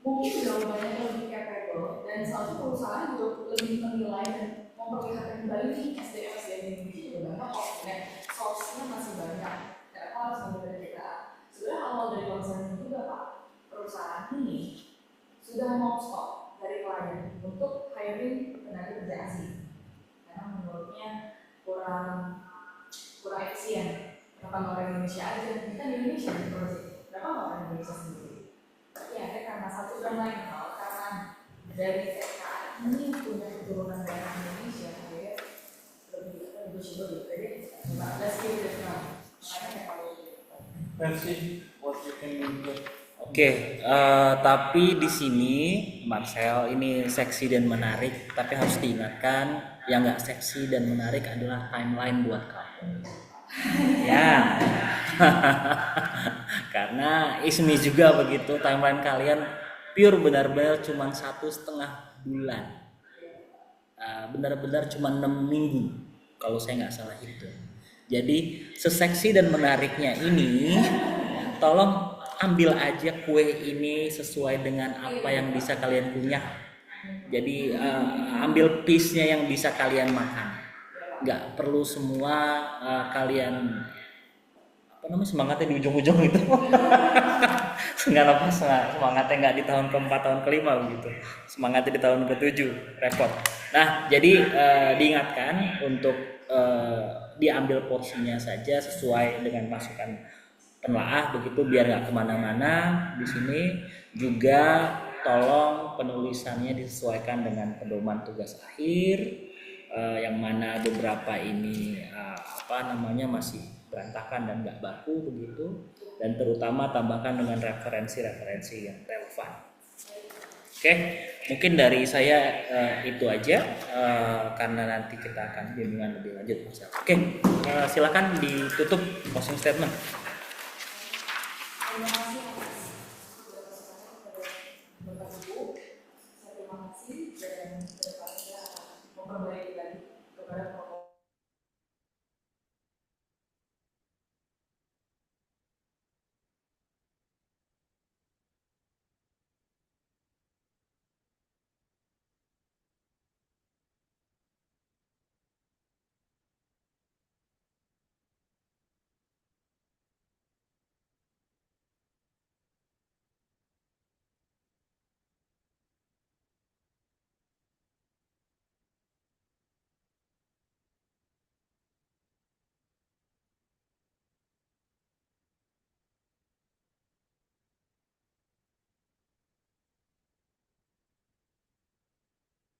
mungkin jauh banyak yang lebih capable dan suatu perusahaan juga lebih menilai dan memperlihatkan kembali nih SDM Indonesia juga banyak kok dan source-nya masih banyak. Kenapa harus mengambil dari kita? Sebenarnya awal dari concern juga Pak, perusahaan ini sudah mau stop dari klien untuk hiring tenaga kerja asing karena menurutnya kurang efisien. Kenapa nggak orang Indonesia aja? Kita di Indonesia di proyek. Kenapa nggak orang Indonesia sendiri? Ya, satu dan lain hal karena dari TKA ini punya keturunan darah Indonesia ya lebih negotiable gitu ya. Nah, let's give it a try. Makanya kalau Let's see what you can do. Oke, tapi di sini Marcel ini seksi dan menarik, tapi harus diingatkan yang nggak seksi dan menarik adalah timeline buat kamu. Ya, karena Ismi juga begitu, timeline kalian pure benar-benar cuma 1,5 bulan, benar-benar cuma 6 minggu kalau saya nggak salah itu. Jadi seseksi dan menariknya ini, tolong ambil aja kue ini sesuai dengan apa yang bisa kalian punya. Jadi ambil piece-nya yang bisa kalian makan. Nggak perlu semua kalian semangatnya di ujung-ujung itu. Semangatnya nggak di tahun ke-4, tahun ke-5 begitu. Semangatnya di tahun ke-7, repot. Nah, jadi diingatkan untuk diambil porsinya saja sesuai dengan masukan penelaah begitu biar nggak kemana-mana. Di sini juga tolong penulisannya disesuaikan dengan pedoman tugas akhir, yang mana beberapa ini masih berantakan dan nggak baku begitu, dan terutama tambahkan dengan referensi-referensi yang relevan. Oke, mungkin dari saya itu aja, karena nanti kita akan bimbingan lebih lanjut. Oke, silakan ditutup closing statement. terima kasih